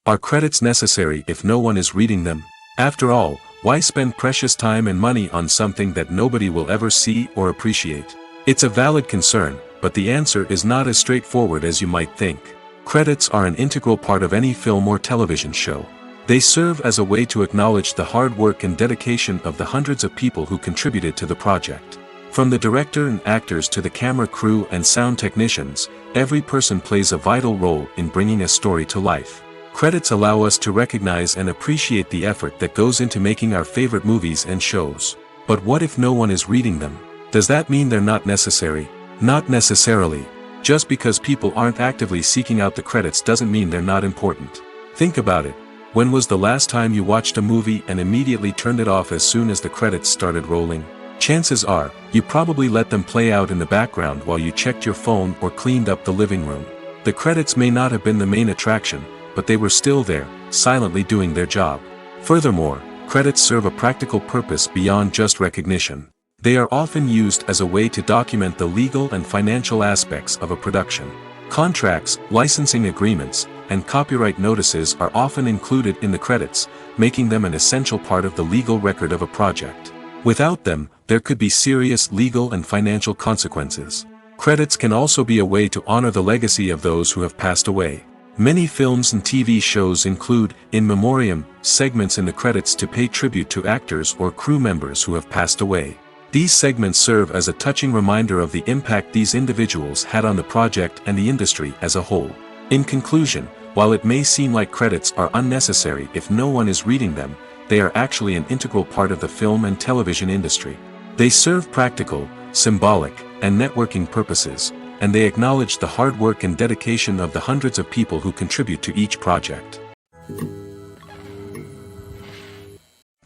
Are credits necessary if no one is reading them? After all, why spend precious time and money on something that nobody will ever see or appreciate? It's a valid concern, but the answer is not as straightforward as you might think. Credits are an integral part of any film or television show. They serve as a way to acknowledge the hard work and dedication of the hundreds of people who contributed to the project. From the director and actors to the camera crew and sound technicians, every person plays a vital role in bringing a story to life. Credits allow us to recognize and appreciate the effort that goes into making our favorite movies and shows. But what if no one is reading them? Does that mean they're not necessary? Not necessarily. Just because people aren't actively seeking out the credits doesn't mean they're not important. Think about it. When was the last time you watched a movie and immediately turned it off as soon as the credits started rolling? Chances are, you probably let them play out in the background while you checked your phone or cleaned up the living room. The credits may not have been the main attraction, but they were still there, silently doing their job. Furthermore, credits serve a practical purpose beyond just recognition. They are often used as a way to document the legal and financial aspects of a production. Contracts, licensing agreements, and copyright notices are often included in the credits, making them an essential part of the legal record of a project. Without them, there could be serious legal and financial consequences. Credits can also be a way to honor the legacy of those who have passed away. Many films and TV shows include, in memoriam, segments in the credits to pay tribute to actors or crew members who have passed away. These segments serve as a touching reminder of the impact these individuals had on the project and the industry as a whole. In conclusion, while it may seem like credits are unnecessary if no one is reading them, they are actually an integral part of the film and television industry. They serve practical, symbolic, and networking purposes, and they acknowledge the hard work and dedication of the hundreds of people who contribute to each project.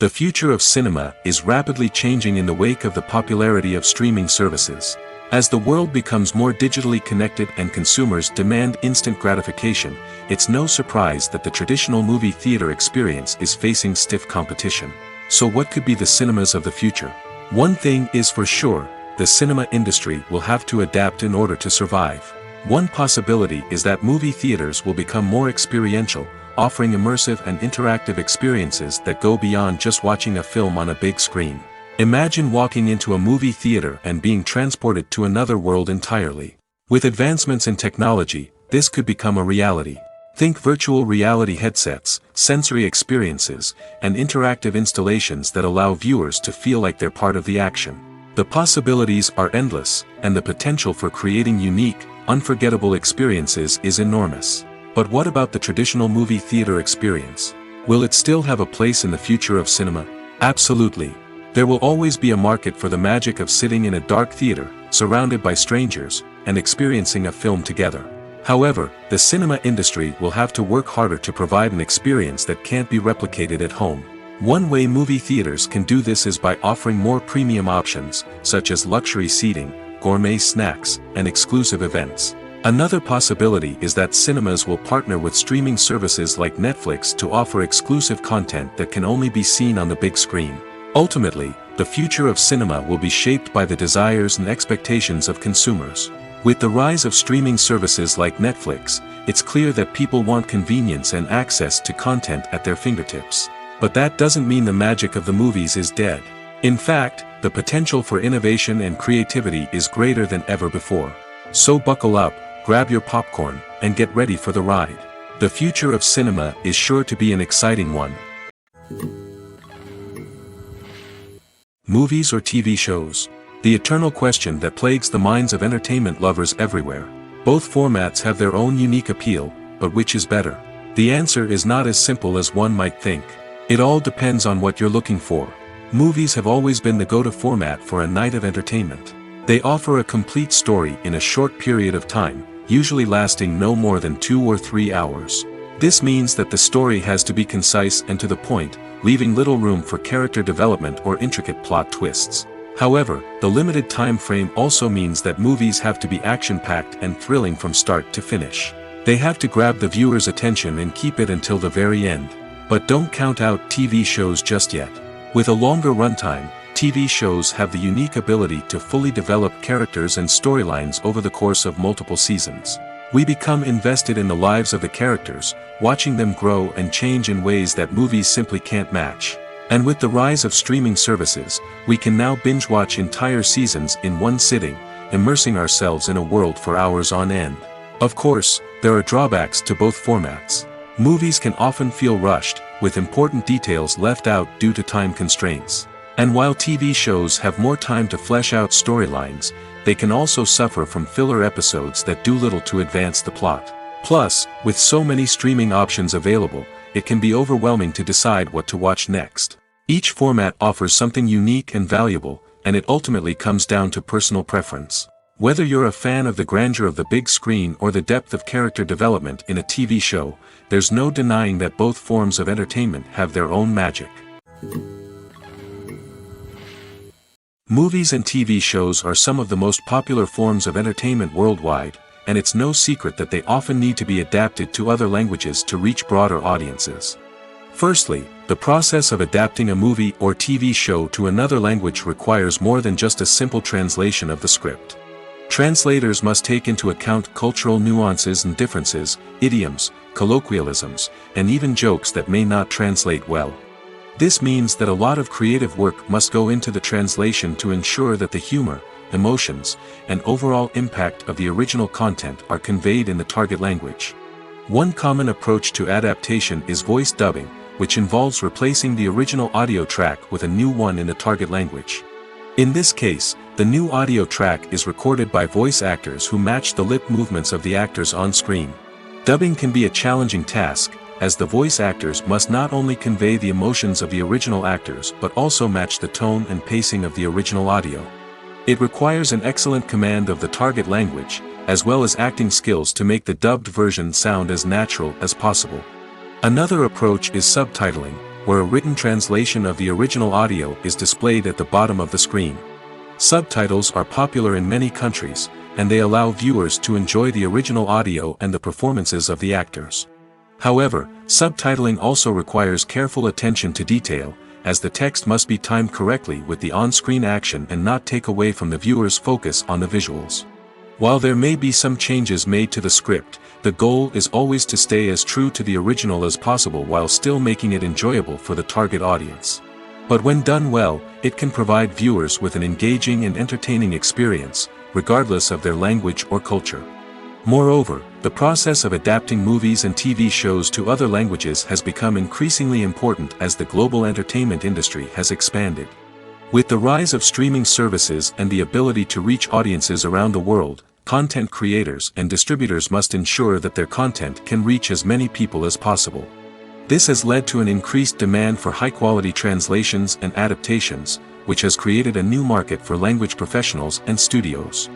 The future of cinema is rapidly changing in the wake of the popularity of streaming services. As the world becomes more digitally connected and consumers demand instant gratification, it's no surprise that the traditional movie theater experience is facing stiff competition. So what could be the cinemas of the future? One thing is for sure, the cinema industry will have to adapt in order to survive. One possibility is that movie theaters will become more experiential, offering immersive and interactive experiences that go beyond just watching a film on a big screen. Imagine walking into a movie theater and being transported to another world entirely. With advancements in technology, this could become a reality. Think virtual reality headsets, sensory experiences, and interactive installations that allow viewers to feel like they're part of the action. The possibilities are endless, and the potential for creating unique, unforgettable experiences is enormous. But what about the traditional movie theater experience? Will it still have a place in the future of cinema? Absolutely. There will always be a market for the magic of sitting in a dark theater, surrounded by strangers, and experiencing a film together. However, the cinema industry will have to work harder to provide an experience that can't be replicated at home. One way movie theaters can do this is by offering more premium options, such as luxury seating, gourmet snacks, and exclusive events. Another possibility is that cinemas will partner with streaming services like Netflix to offer exclusive content that can only be seen on the big screen. Ultimately, the future of cinema will be shaped by the desires and expectations of consumers. With the rise of streaming services like Netflix, it's clear that people want convenience and access to content at their fingertips. But that doesn't mean the magic of the movies is dead. In fact, the potential for innovation and creativity is greater than ever before. So buckle up, grab your popcorn, and get ready for the ride. The future of cinema is sure to be an exciting one. Movies or TV shows? The eternal question that plagues the minds of entertainment lovers everywhere. Both formats have their own unique appeal, but which is better? The answer is not as simple as one might think. It all depends on what you're looking for. Movies have always been the go-to format for a night of entertainment. They offer a complete story in a short period of time, usually lasting no more than 2 or 3 hours. This means that the story has to be concise and to the point, leaving little room for character development or intricate plot twists. However, the limited time frame also means that movies have to be action-packed and thrilling from start to finish. They have to grab the viewer's attention and keep it until the very end. But don't count out TV shows just yet. With a longer runtime, TV shows have the unique ability to fully develop characters and storylines over the course of multiple seasons. We become invested in the lives of the characters, watching them grow and change in ways that movies simply can't match. And with the rise of streaming services, we can now binge-watch entire seasons in one sitting, immersing ourselves in a world for hours on end. Of course, there are drawbacks to both formats. Movies can often feel rushed, with important details left out due to time constraints. And while TV shows have more time to flesh out storylines, they can also suffer from filler episodes that do little to advance the plot. Plus, with so many streaming options available, it can be overwhelming to decide what to watch next. Each format offers something unique and valuable, and it ultimately comes down to personal preference. Whether you're a fan of the grandeur of the big screen or the depth of character development in a TV show, there's no denying that both forms of entertainment have their own magic. Movies and TV shows are some of the most popular forms of entertainment worldwide, and it's no secret that they often need to be adapted to other languages to reach broader audiences. Firstly, the process of adapting a movie or TV show to another language requires more than just a simple translation of the script. Translators must take into account cultural nuances and differences, idioms, colloquialisms, and even jokes that may not translate well. This means that a lot of creative work must go into the translation to ensure that the humor, emotions, and overall impact of the original content are conveyed in the target language. One common approach to adaptation is voice dubbing, which involves replacing the original audio track with a new one in the target language. In this case, the new audio track is recorded by voice actors who match the lip movements of the actors on screen. Dubbing can be a challenging task, as the voice actors must not only convey the emotions of the original actors but also match the tone and pacing of the original audio. It requires an excellent command of the target language, as well as acting skills to make the dubbed version sound as natural as possible. Another approach is subtitling, where a written translation of the original audio is displayed at the bottom of the screen. Subtitles are popular in many countries, and they allow viewers to enjoy the original audio and the performances of the actors. However, subtitling also requires careful attention to detail, as the text must be timed correctly with the on-screen action and not take away from the viewer's focus on the visuals. While there may be some changes made to the script, the goal is always to stay as true to the original as possible while still making it enjoyable for the target audience. But when done well, it can provide viewers with an engaging and entertaining experience, regardless of their language or culture. Moreover, the process of adapting movies and TV shows to other languages has become increasingly important as the global entertainment industry has expanded. With the rise of streaming services and the ability to reach audiences around the world, content creators and distributors must ensure that their content can reach as many people as possible. This has led to an increased demand for high-quality translations and adaptations, which has created a new market for language professionals and studios.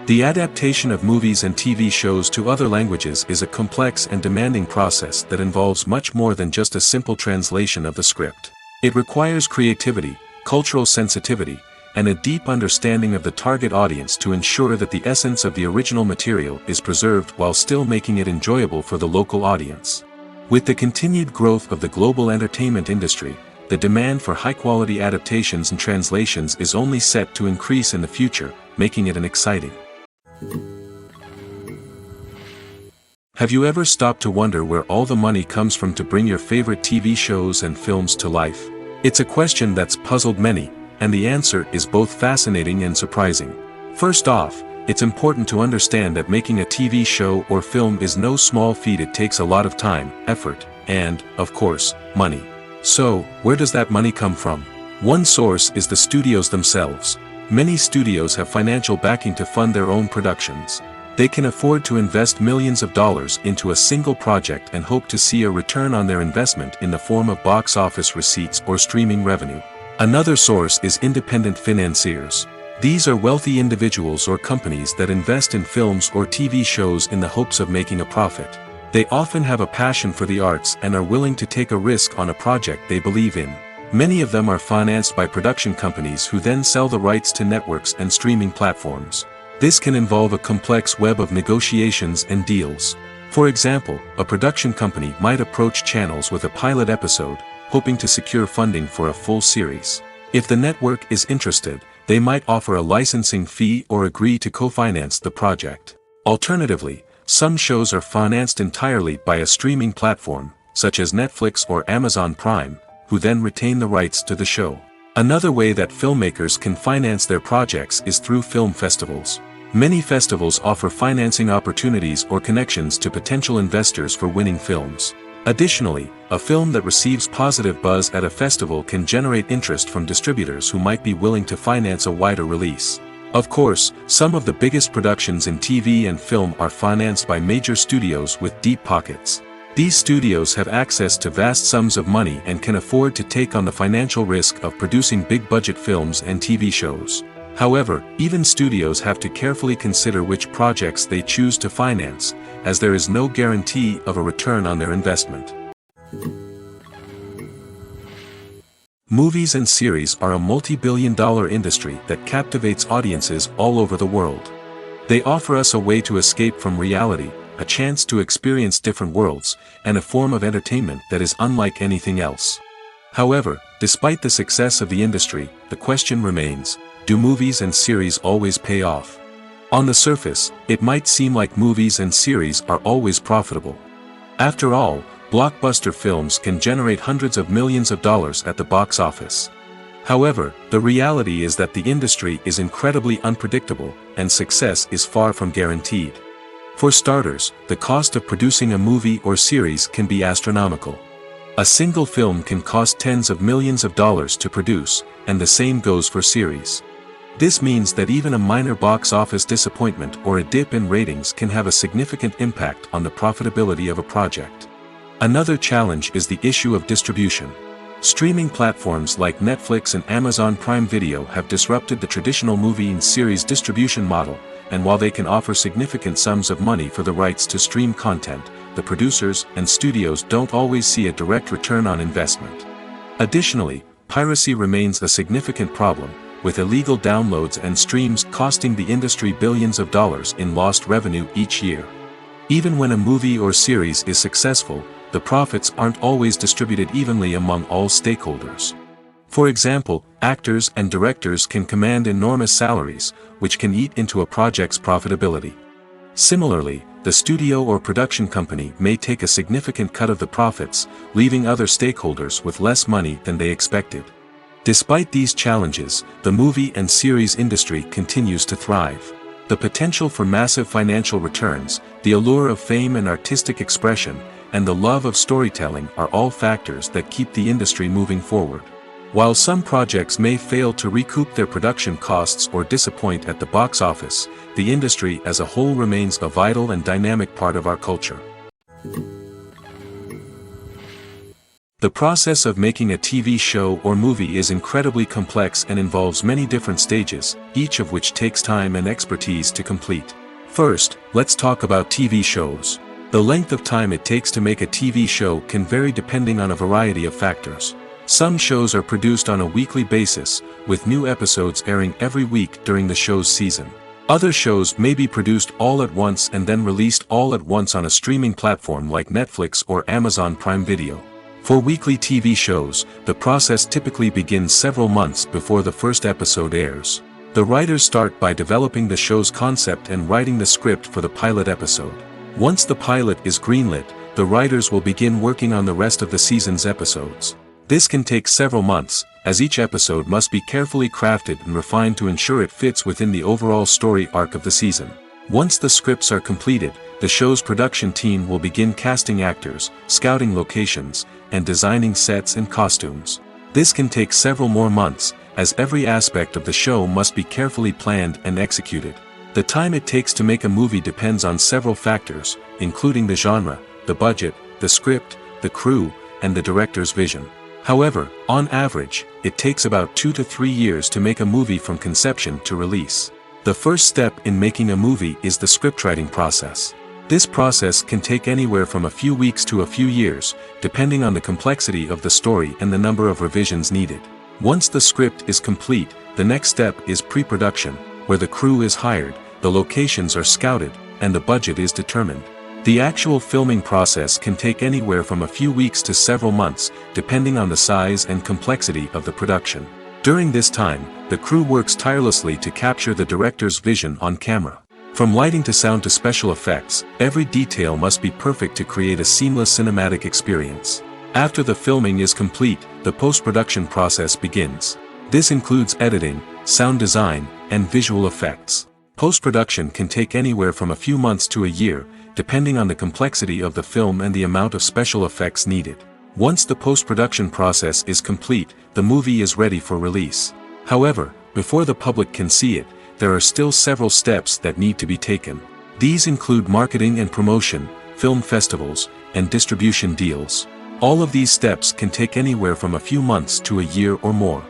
The adaptation of movies and TV shows to other languages is a complex and demanding process that involves much more than just a simple translation of the script. It requires creativity, cultural sensitivity, and a deep understanding of the target audience to ensure that the essence of the original material is preserved while still making it enjoyable for the local audience. With the continued growth of the global entertainment industry, the demand for high-quality adaptations and translations is only set to increase in the future, making it an exciting. Have you ever stopped to wonder where all the money comes from to bring your favorite TV shows and films to life? It's a question that's puzzled many, and the answer is both fascinating and surprising. First off, it's important to understand that making a TV show or film is no small feat. It takes a lot of time, effort, and, of course, money. So, where does that money come from? One source is the studios themselves. Many studios have financial backing to fund their own productions. They can afford to invest millions of dollars into a single project and hope to see a return on their investment in the form of box office receipts or streaming revenue. Another source is independent financiers. These are wealthy individuals or companies that invest in films or TV shows in the hopes of making a profit. They often have a passion for the arts and are willing to take a risk on a project they believe in. Many of them are financed by production companies who then sell the rights to networks and streaming platforms. This can involve a complex web of negotiations and deals. For example, a production company might approach channels with a pilot episode, hoping to secure funding for a full series. If the network is interested, they might offer a licensing fee or agree to co-finance the project. Alternatively, some shows are financed entirely by a streaming platform, such as Netflix or Amazon Prime, who then retain the rights to the show. Another way that filmmakers can finance their projects is through film festivals. Many festivals offer financing opportunities or connections to potential investors for winning films. Additionally, a film that receives positive buzz at a festival can generate interest from distributors who might be willing to finance a wider release. Of course, some of the biggest productions in TV and film are financed by major studios with deep pockets. These studios have access to vast sums of money and can afford to take on the financial risk of producing big-budget films and TV shows. However, even studios have to carefully consider which projects they choose to finance, as there is no guarantee of a return on their investment. Movies and series are a multi-billion-dollar industry that captivates audiences all over the world. They offer us a way to escape from reality, a chance to experience different worlds, and a form of entertainment that is unlike anything else. However, despite the success of the industry, the question remains, do movies and series always pay off? On the surface, it might seem like movies and series are always profitable. After all, blockbuster films can generate hundreds of millions of dollars at the box office. However, the reality is that the industry is incredibly unpredictable, and success is far from guaranteed. For starters, the cost of producing a movie or series can be astronomical. A single film can cost tens of millions of dollars to produce, and the same goes for series. This means that even a minor box office disappointment or a dip in ratings can have a significant impact on the profitability of a project. Another challenge is the issue of distribution. Streaming platforms like Netflix and Amazon Prime Video have disrupted the traditional movie and series distribution model, and while they can offer significant sums of money for the rights to stream content, the producers and studios don't always see a direct return on investment. Additionally, piracy remains a significant problem, with illegal downloads and streams costing the industry billions of dollars in lost revenue each year. Even when a movie or series is successful, the profits aren't always distributed evenly among all stakeholders. For example, actors and directors can command enormous salaries, which can eat into a project's profitability. Similarly, the studio or production company may take a significant cut of the profits, leaving other stakeholders with less money than they expected. Despite these challenges, the movie and series industry continues to thrive. The potential for massive financial returns, the allure of fame and artistic expression, and the love of storytelling are all factors that keep the industry moving forward. While some projects may fail to recoup their production costs or disappoint at the box office, the industry as a whole remains a vital and dynamic part of our culture. The process of making a TV show or movie is incredibly complex and involves many different stages, each of which takes time and expertise to complete. First, let's talk about TV shows. The length of time it takes to make a TV show can vary depending on a variety of factors. Some shows are produced on a weekly basis, with new episodes airing every week during the show's season. Other shows may be produced all at once and then released all at once on a streaming platform like Netflix or Amazon Prime Video. For weekly TV shows, the process typically begins several months before the first episode airs. The writers start by developing the show's concept and writing the script for the pilot episode. Once the pilot is greenlit, the writers will begin working on the rest of the season's episodes. This can take several months, as each episode must be carefully crafted and refined to ensure it fits within the overall story arc of the season. Once the scripts are completed, the show's production team will begin casting actors, scouting locations, and designing sets and costumes. This can take several more months, as every aspect of the show must be carefully planned and executed. The time it takes to make a movie depends on several factors, including the genre, the budget, the script, the crew, and the director's vision. However, on average, it takes about 2 to 3 years to make a movie from conception to release. The first step in making a movie is the scriptwriting process. This process can take anywhere from a few weeks to a few years, depending on the complexity of the story and the number of revisions needed. Once the script is complete, the next step is pre-production, where the crew is hired, the locations are scouted, and the budget is determined. The actual filming process can take anywhere from a few weeks to several months, depending on the size and complexity of the production. During this time, the crew works tirelessly to capture the director's vision on camera. From lighting to sound to special effects, every detail must be perfect to create a seamless cinematic experience. After the filming is complete, the post-production process begins. This includes editing, sound design, and visual effects. Post-production can take anywhere from a few months to a year, depending on the complexity of the film and the amount of special effects needed. Once the post-production process is complete, the movie is ready for release. However, before the public can see it, there are still several steps that need to be taken. These include marketing and promotion, film festivals, and distribution deals. All of these steps can take anywhere from a few months to a year or more.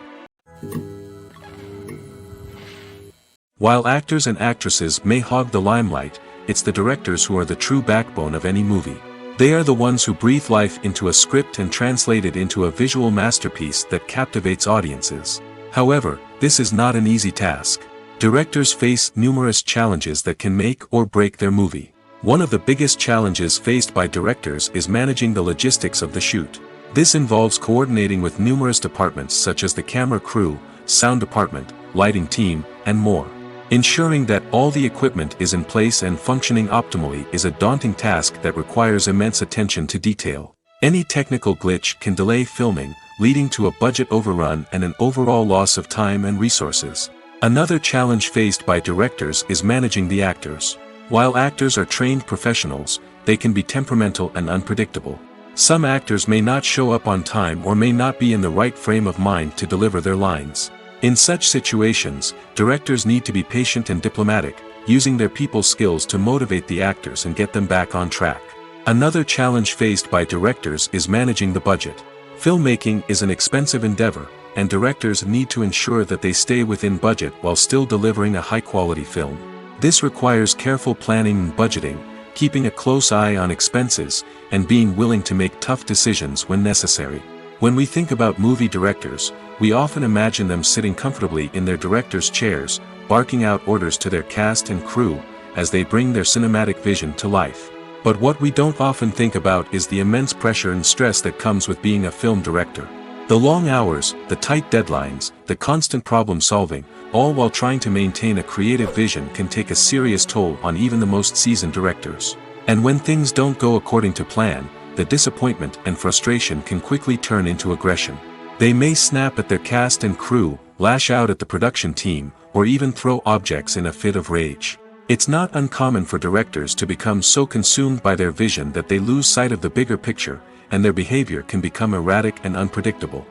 While actors and actresses may hog the limelight, it's the directors who are the true backbone of any movie. They are the ones who breathe life into a script and translate it into a visual masterpiece that captivates audiences. However, this is not an easy task. Directors face numerous challenges that can make or break their movie. One of the biggest challenges faced by directors is managing the logistics of the shoot. This involves coordinating with numerous departments such as the camera crew, sound department, lighting team, and more. Ensuring that all the equipment is in place and functioning optimally is a daunting task that requires immense attention to detail. Any technical glitch can delay filming, leading to a budget overrun and an overall loss of time and resources. Another challenge faced by directors is managing the actors. While actors are trained professionals, they can be temperamental and unpredictable. Some actors may not show up on time or may not be in the right frame of mind to deliver their lines. In such situations, directors need to be patient and diplomatic, using their people skills to motivate the actors and get them back on track. Another challenge faced by directors is managing the budget. Filmmaking is an expensive endeavor, and directors need to ensure that they stay within budget while still delivering a high-quality film. This requires careful planning and budgeting, keeping a close eye on expenses, and being willing to make tough decisions when necessary. When we think about movie directors, we often imagine them sitting comfortably in their director's chairs, barking out orders to their cast and crew, as they bring their cinematic vision to life. But what we don't often think about is the immense pressure and stress that comes with being a film director. The long hours, the tight deadlines, the constant problem solving, all while trying to maintain a creative vision can take a serious toll on even the most seasoned directors. And when things don't go according to plan, the disappointment and frustration can quickly turn into aggression. They may snap at their cast and crew, lash out at the production team, or even throw objects in a fit of rage. It's not uncommon for directors to become so consumed by their vision that they lose sight of the bigger picture, and their behavior can become erratic and unpredictable.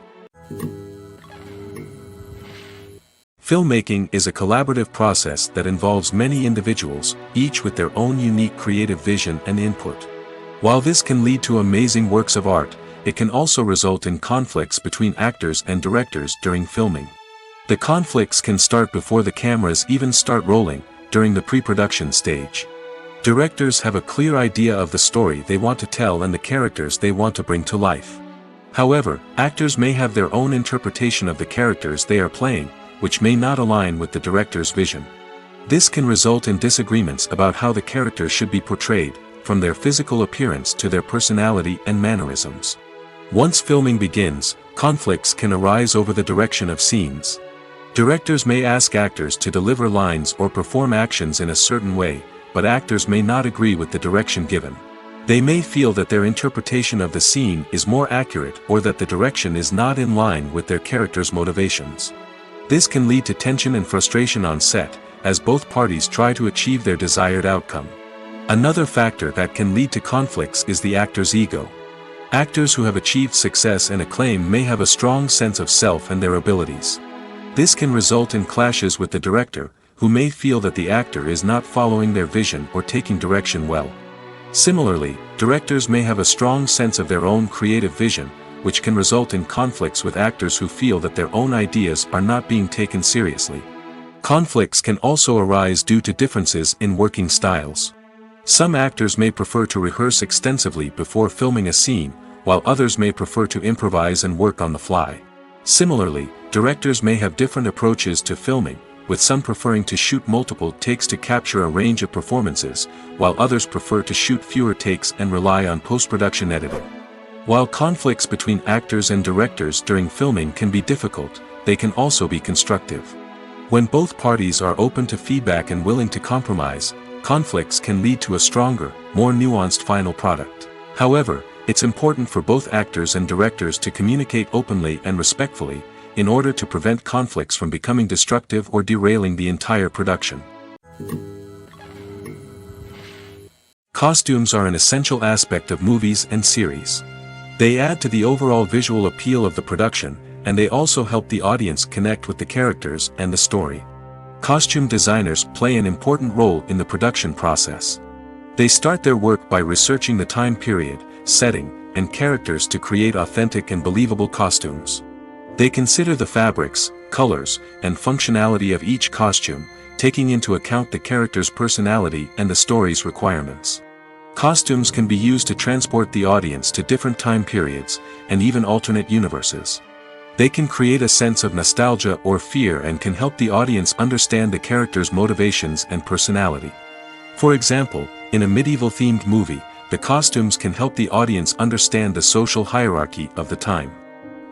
Filmmaking is a collaborative process that involves many individuals, each with their own unique creative vision and input. While this can lead to amazing works of art, it can also result in conflicts between actors and directors during filming. The conflicts can start before the cameras even start rolling, during the pre-production stage. Directors have a clear idea of the story they want to tell and the characters they want to bring to life. However, actors may have their own interpretation of the characters they are playing, which may not align with the director's vision. This can result in disagreements about how the characters should be portrayed, from their physical appearance to their personality and mannerisms. Once filming begins, conflicts can arise over the direction of scenes. Directors may ask actors to deliver lines or perform actions in a certain way, but actors may not agree with the direction given. They may feel that their interpretation of the scene is more accurate or that the direction is not in line with their character's motivations. This can lead to tension and frustration on set, as both parties try to achieve their desired outcome. Another factor that can lead to conflicts is the actor's ego. Actors who have achieved success and acclaim may have a strong sense of self and their abilities. This can result in clashes with the director, who may feel that the actor is not following their vision or taking direction well. Similarly, directors may have a strong sense of their own creative vision, which can result in conflicts with actors who feel that their own ideas are not being taken seriously. Conflicts can also arise due to differences in working styles. Some actors may prefer to rehearse extensively before filming a scene, while others may prefer to improvise and work on the fly. Similarly, directors may have different approaches to filming, with some preferring to shoot multiple takes to capture a range of performances, while others prefer to shoot fewer takes and rely on post-production editing. While conflicts between actors and directors during filming can be difficult, they can also be constructive. When both parties are open to feedback and willing to compromise, conflicts can lead to a stronger, more nuanced final product. However, it's important for both actors and directors to communicate openly and respectfully, in order to prevent conflicts from becoming destructive or derailing the entire production. Costumes are an essential aspect of movies and series. They add to the overall visual appeal of the production, and they also help the audience connect with the characters and the story. Costume designers play an important role in the production process. They start their work by researching the time period, setting, and characters to create authentic and believable costumes. They consider the fabrics, colors, and functionality of each costume, taking into account the character's personality and the story's requirements. Costumes can be used to transport the audience to different time periods, and even alternate universes. They can create a sense of nostalgia or fear and can help the audience understand the character's motivations and personality. For example, in a medieval-themed movie, the costumes can help the audience understand the social hierarchy of the time.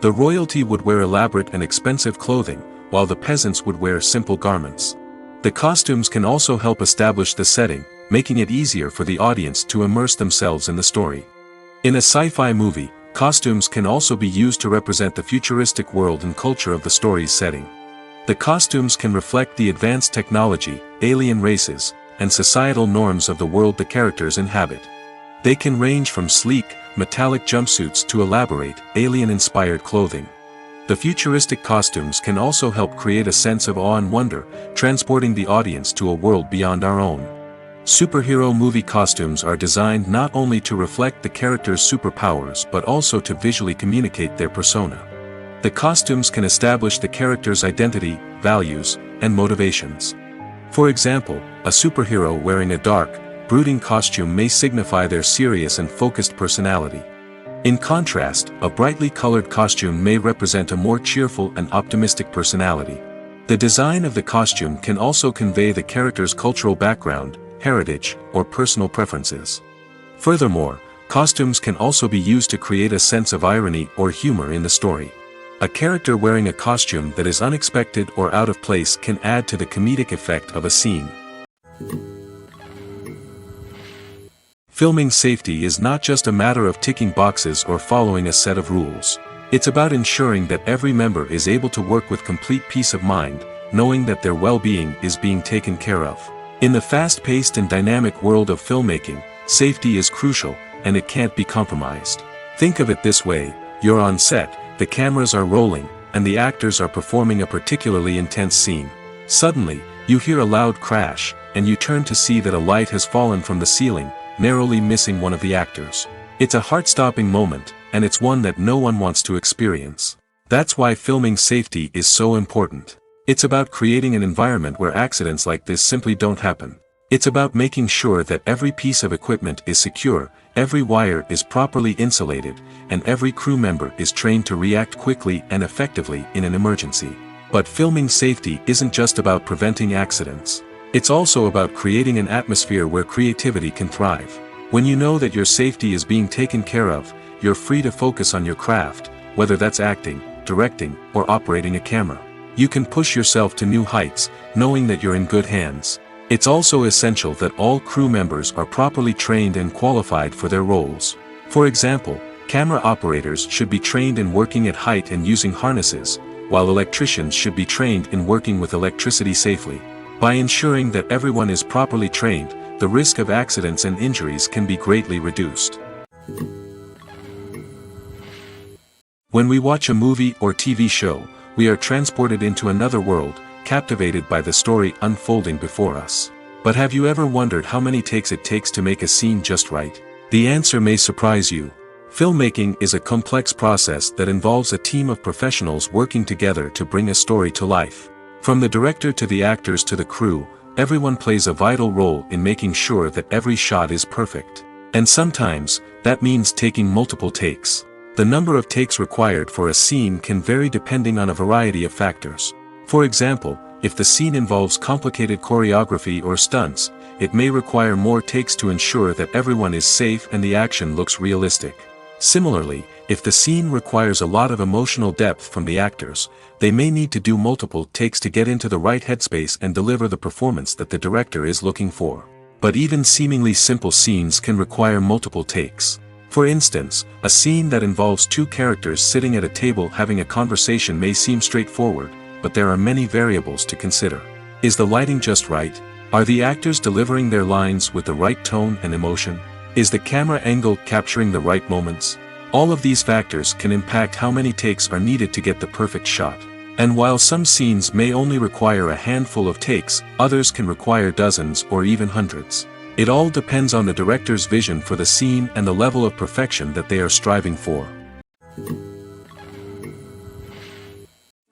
The royalty would wear elaborate and expensive clothing, while the peasants would wear simple garments. The costumes can also help establish the setting, making it easier for the audience to immerse themselves in the story. In a sci-fi movie, costumes can also be used to represent the futuristic world and culture of the story's setting. The costumes can reflect the advanced technology, alien races, and societal norms of the world the characters inhabit. They can range from sleek, metallic jumpsuits to elaborate, alien-inspired clothing. The futuristic costumes can also help create a sense of awe and wonder, transporting the audience to a world beyond our own. Superhero movie costumes are designed not only to reflect the character's superpowers but also to visually communicate their persona. The costumes can establish the character's identity, values, and motivations. For example, a superhero wearing a dark, brooding costume may signify their serious and focused personality. In contrast, a brightly colored costume may represent a more cheerful and optimistic personality. The design of the costume can also convey the character's cultural background, heritage, or personal preferences. Furthermore, costumes can also be used to create a sense of irony or humor in the story. A character wearing a costume that is unexpected or out of place can add to the comedic effect of a scene. Filming safety is not just a matter of ticking boxes or following a set of rules. It's about ensuring that every member is able to work with complete peace of mind, knowing that their well-being is being taken care of. In the fast-paced and dynamic world of filmmaking, safety is crucial, and it can't be compromised. Think of it this way: you're on set, the cameras are rolling, and the actors are performing a particularly intense scene. Suddenly, you hear a loud crash, and you turn to see that a light has fallen from the ceiling, narrowly missing one of the actors. It's a heart-stopping moment, and it's one that no one wants to experience. That's why filming safety is so important. It's about creating an environment where accidents like this simply don't happen. It's about making sure that every piece of equipment is secure, every wire is properly insulated, and every crew member is trained to react quickly and effectively in an emergency. But filming safety isn't just about preventing accidents. It's also about creating an atmosphere where creativity can thrive. When you know that your safety is being taken care of, you're free to focus on your craft, whether that's acting, directing, or operating a camera. You can push yourself to new heights, knowing that you're in good hands. It's also essential that all crew members are properly trained and qualified for their roles. For example, camera operators should be trained in working at height and using harnesses, while electricians should be trained in working with electricity safely. By ensuring that everyone is properly trained, the risk of accidents and injuries can be greatly reduced. When we watch a movie or TV show, we are transported into another world, captivated by the story unfolding before us. But have you ever wondered how many takes it takes to make a scene just right? The answer may surprise you. Filmmaking is a complex process that involves a team of professionals working together to bring a story to life. From the director to the actors to the crew, everyone plays a vital role in making sure that every shot is perfect. And sometimes, that means taking multiple takes. The number of takes required for a scene can vary depending on a variety of factors. For example, if the scene involves complicated choreography or stunts, it may require more takes to ensure that everyone is safe and the action looks realistic. Similarly, if the scene requires a lot of emotional depth from the actors, they may need to do multiple takes to get into the right headspace and deliver the performance that the director is looking for. But even seemingly simple scenes can require multiple takes. For instance, a scene that involves two characters sitting at a table having a conversation may seem straightforward, but there are many variables to consider. Is the lighting just right? Are the actors delivering their lines with the right tone and emotion? Is the camera angle capturing the right moments? All of these factors can impact how many takes are needed to get the perfect shot. And while some scenes may only require a handful of takes, others can require dozens or even hundreds. It all depends on the director's vision for the scene and the level of perfection that they are striving for.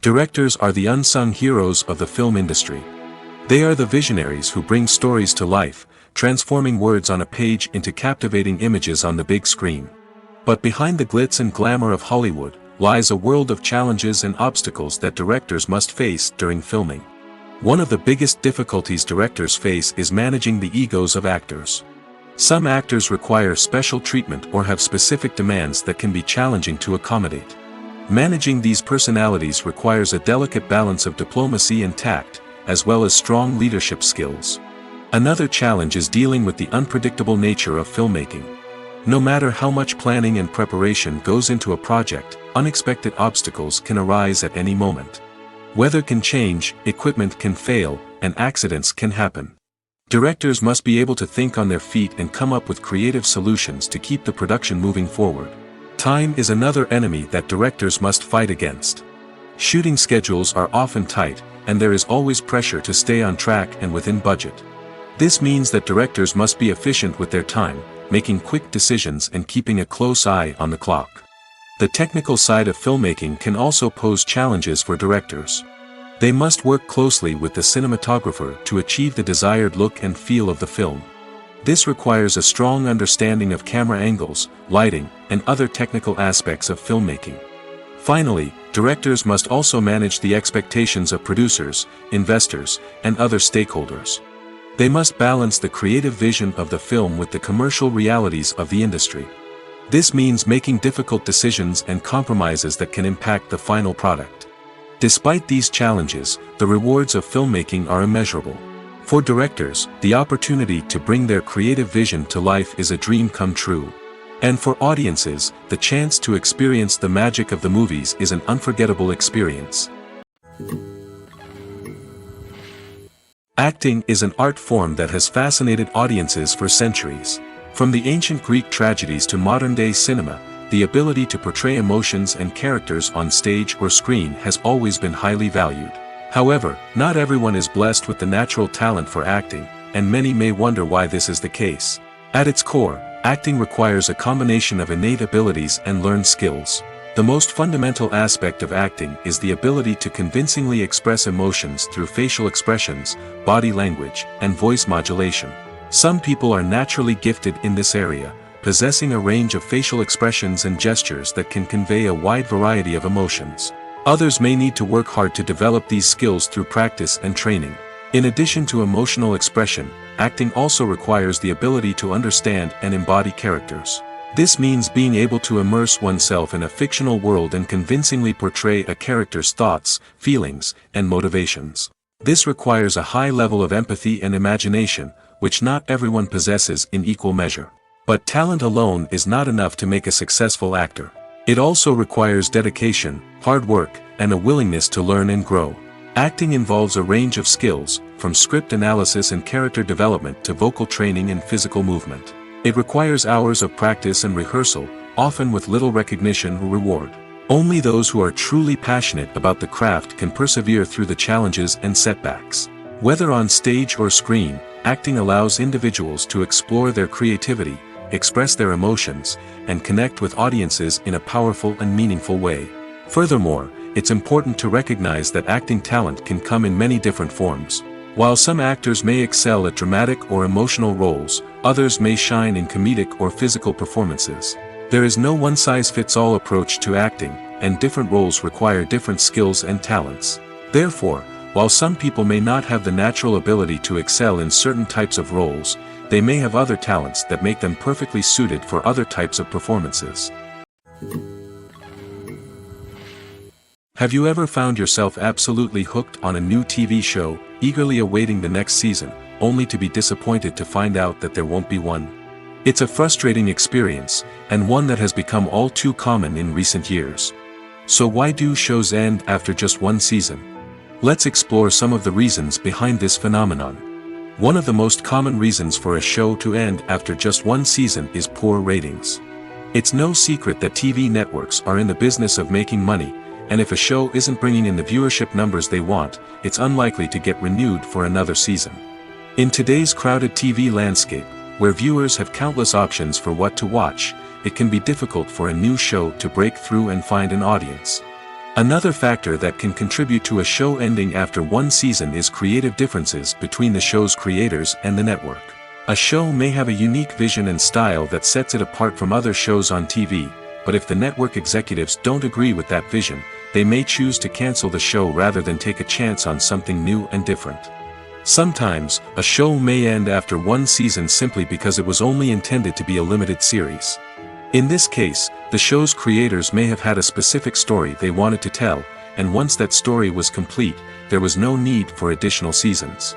Directors are the unsung heroes of the film industry. They are the visionaries who bring stories to life, transforming words on a page into captivating images on the big screen. But behind the glitz and glamour of Hollywood, lies a world of challenges and obstacles that directors must face during filming. One of the biggest difficulties directors face is managing the egos of actors. Some actors require special treatment or have specific demands that can be challenging to accommodate. Managing these personalities requires a delicate balance of diplomacy and tact, as well as strong leadership skills. Another challenge is dealing with the unpredictable nature of filmmaking. No matter how much planning and preparation goes into a project, unexpected obstacles can arise at any moment. Weather can change, equipment can fail, and accidents can happen. Directors must be able to think on their feet and come up with creative solutions to keep the production moving forward. Time is another enemy that directors must fight against. Shooting schedules are often tight, and there is always pressure to stay on track and within budget. This means that directors must be efficient with their time, making quick decisions and keeping a close eye on the clock. The technical side of filmmaking can also pose challenges for directors. They must work closely with the cinematographer to achieve the desired look and feel of the film. This requires a strong understanding of camera angles, lighting, and other technical aspects of filmmaking. Finally, directors must also manage the expectations of producers, investors, and other stakeholders. They must balance the creative vision of the film with the commercial realities of the industry. This means making difficult decisions and compromises that can impact the final product. Despite these challenges, the rewards of filmmaking are immeasurable. For directors, the opportunity to bring their creative vision to life is a dream come true. And for audiences, the chance to experience the magic of the movies is an unforgettable experience. Acting is an art form that has fascinated audiences for centuries. From the ancient Greek tragedies to modern-day cinema, the ability to portray emotions and characters on stage or screen has always been highly valued. However, not everyone is blessed with the natural talent for acting, and many may wonder why this is the case. At its core, acting requires a combination of innate abilities and learned skills. The most fundamental aspect of acting is the ability to convincingly express emotions through facial expressions, body language, and voice modulation. Some people are naturally gifted in this area, possessing a range of facial expressions and gestures that can convey a wide variety of emotions. Others may need to work hard to develop these skills through practice and training. In addition to emotional expression, acting also requires the ability to understand and embody characters. This means being able to immerse oneself in a fictional world and convincingly portray a character's thoughts, feelings, and motivations. This requires a high level of empathy and imagination, which not everyone possesses in equal measure. But talent alone is not enough to make a successful actor. It also requires dedication, hard work, and a willingness to learn and grow. Acting involves a range of skills, from script analysis and character development to vocal training and physical movement. It requires hours of practice and rehearsal, often with little recognition or reward. Only those who are truly passionate about the craft can persevere through the challenges and setbacks. Whether on stage or screen, acting allows individuals to explore their creativity, express their emotions, and connect with audiences in a powerful and meaningful way. Furthermore, it's important to recognize that acting talent can come in many different forms. While some actors may excel at dramatic or emotional roles, others may shine in comedic or physical performances. There is no one-size-fits-all approach to acting, and different roles require different skills and talents. Therefore, while some people may not have the natural ability to excel in certain types of roles, they may have other talents that make them perfectly suited for other types of performances. Have you ever found yourself absolutely hooked on a new TV show, eagerly awaiting the next season, only to be disappointed to find out that there won't be one? It's a frustrating experience, and one that has become all too common in recent years. So why do shows end after just one season? Let's explore some of the reasons behind this phenomenon. One of the most common reasons for a show to end after just one season is poor ratings. It's no secret that TV networks are in the business of making money, and if a show isn't bringing in the viewership numbers they want, it's unlikely to get renewed for another season. In today's crowded TV landscape, where viewers have countless options for what to watch, it can be difficult for a new show to break through and find an audience. Another factor that can contribute to a show ending after one season is creative differences between the show's creators and the network. A show may have a unique vision and style that sets it apart from other shows on TV, but if the network executives don't agree with that vision, they may choose to cancel the show rather than take a chance on something new and different. Sometimes, a show may end after one season simply because it was only intended to be a limited series. In this case, the show's creators may have had a specific story they wanted to tell, and once that story was complete, there was no need for additional seasons.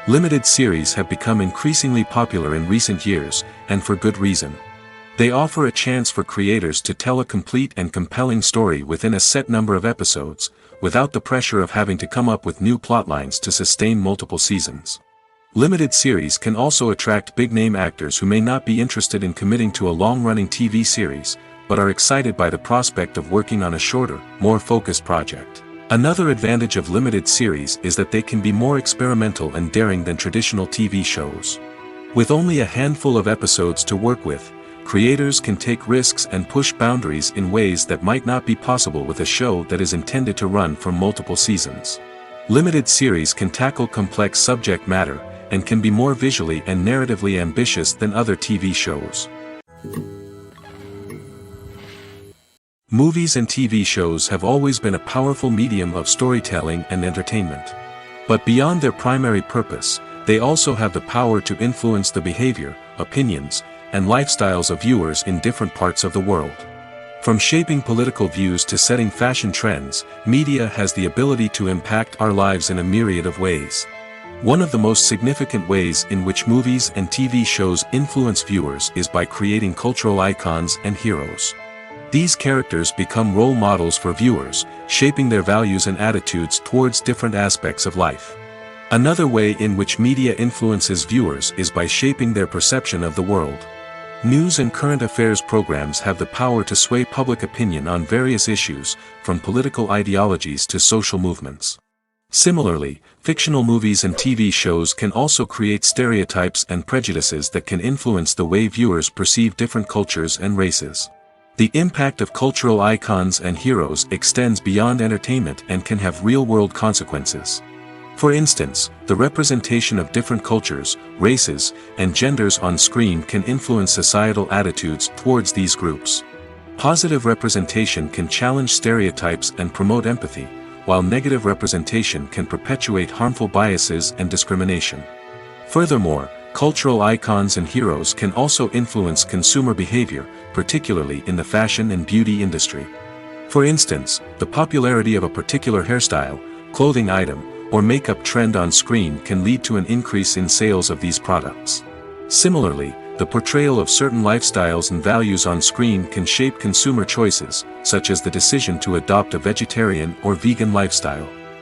Limited series have become increasingly popular in recent years, and for good reason. They offer a chance for creators to tell a complete and compelling story within a set number of episodes, without the pressure of having to come up with new plotlines to sustain multiple seasons. Limited series can also attract big-name actors who may not be interested in committing to a long-running TV series, but are excited by the prospect of working on a shorter, more focused project. Another advantage of limited series is that they can be more experimental and daring than traditional TV shows. With only a handful of episodes to work with, creators can take risks and push boundaries in ways that might not be possible with a show that is intended to run for multiple seasons. Limited series can tackle complex subject matter, and can be more visually and narratively ambitious than other TV shows. Movies and TV shows have always been a powerful medium of storytelling and entertainment. But beyond their primary purpose, they also have the power to influence the behavior, opinions, and lifestyles of viewers in different parts of the world. From shaping political views to setting fashion trends, media has the ability to impact our lives in a myriad of ways. One of the most significant ways in which movies and TV shows influence viewers is by creating cultural icons and heroes. These characters become role models for viewers, shaping their values and attitudes towards different aspects of life. Another way in which media influences viewers is by shaping their perception of the world. News and current affairs programs have the power to sway public opinion on various issues, from political ideologies to social movements. Similarly, fictional movies and TV shows can also create stereotypes and prejudices that can influence the way viewers perceive different cultures and races. The impact of cultural icons and heroes extends beyond entertainment and can have real-world consequences. For instance, the representation of different cultures, races, and genders on screen can influence societal attitudes towards these groups. Positive representation can challenge stereotypes and promote empathy, while negative representation can perpetuate harmful biases and discrimination. Furthermore, cultural icons and heroes can also influence consumer behavior, particularly in the fashion and beauty industry. For instance, the popularity of a particular hairstyle, clothing item, or makeup trend on screen can lead to an increase in sales of these products. Similarly, the portrayal of certain lifestyles and values on screen can shape consumer choices, such as the decision to adopt a vegetarian or vegan lifestyle.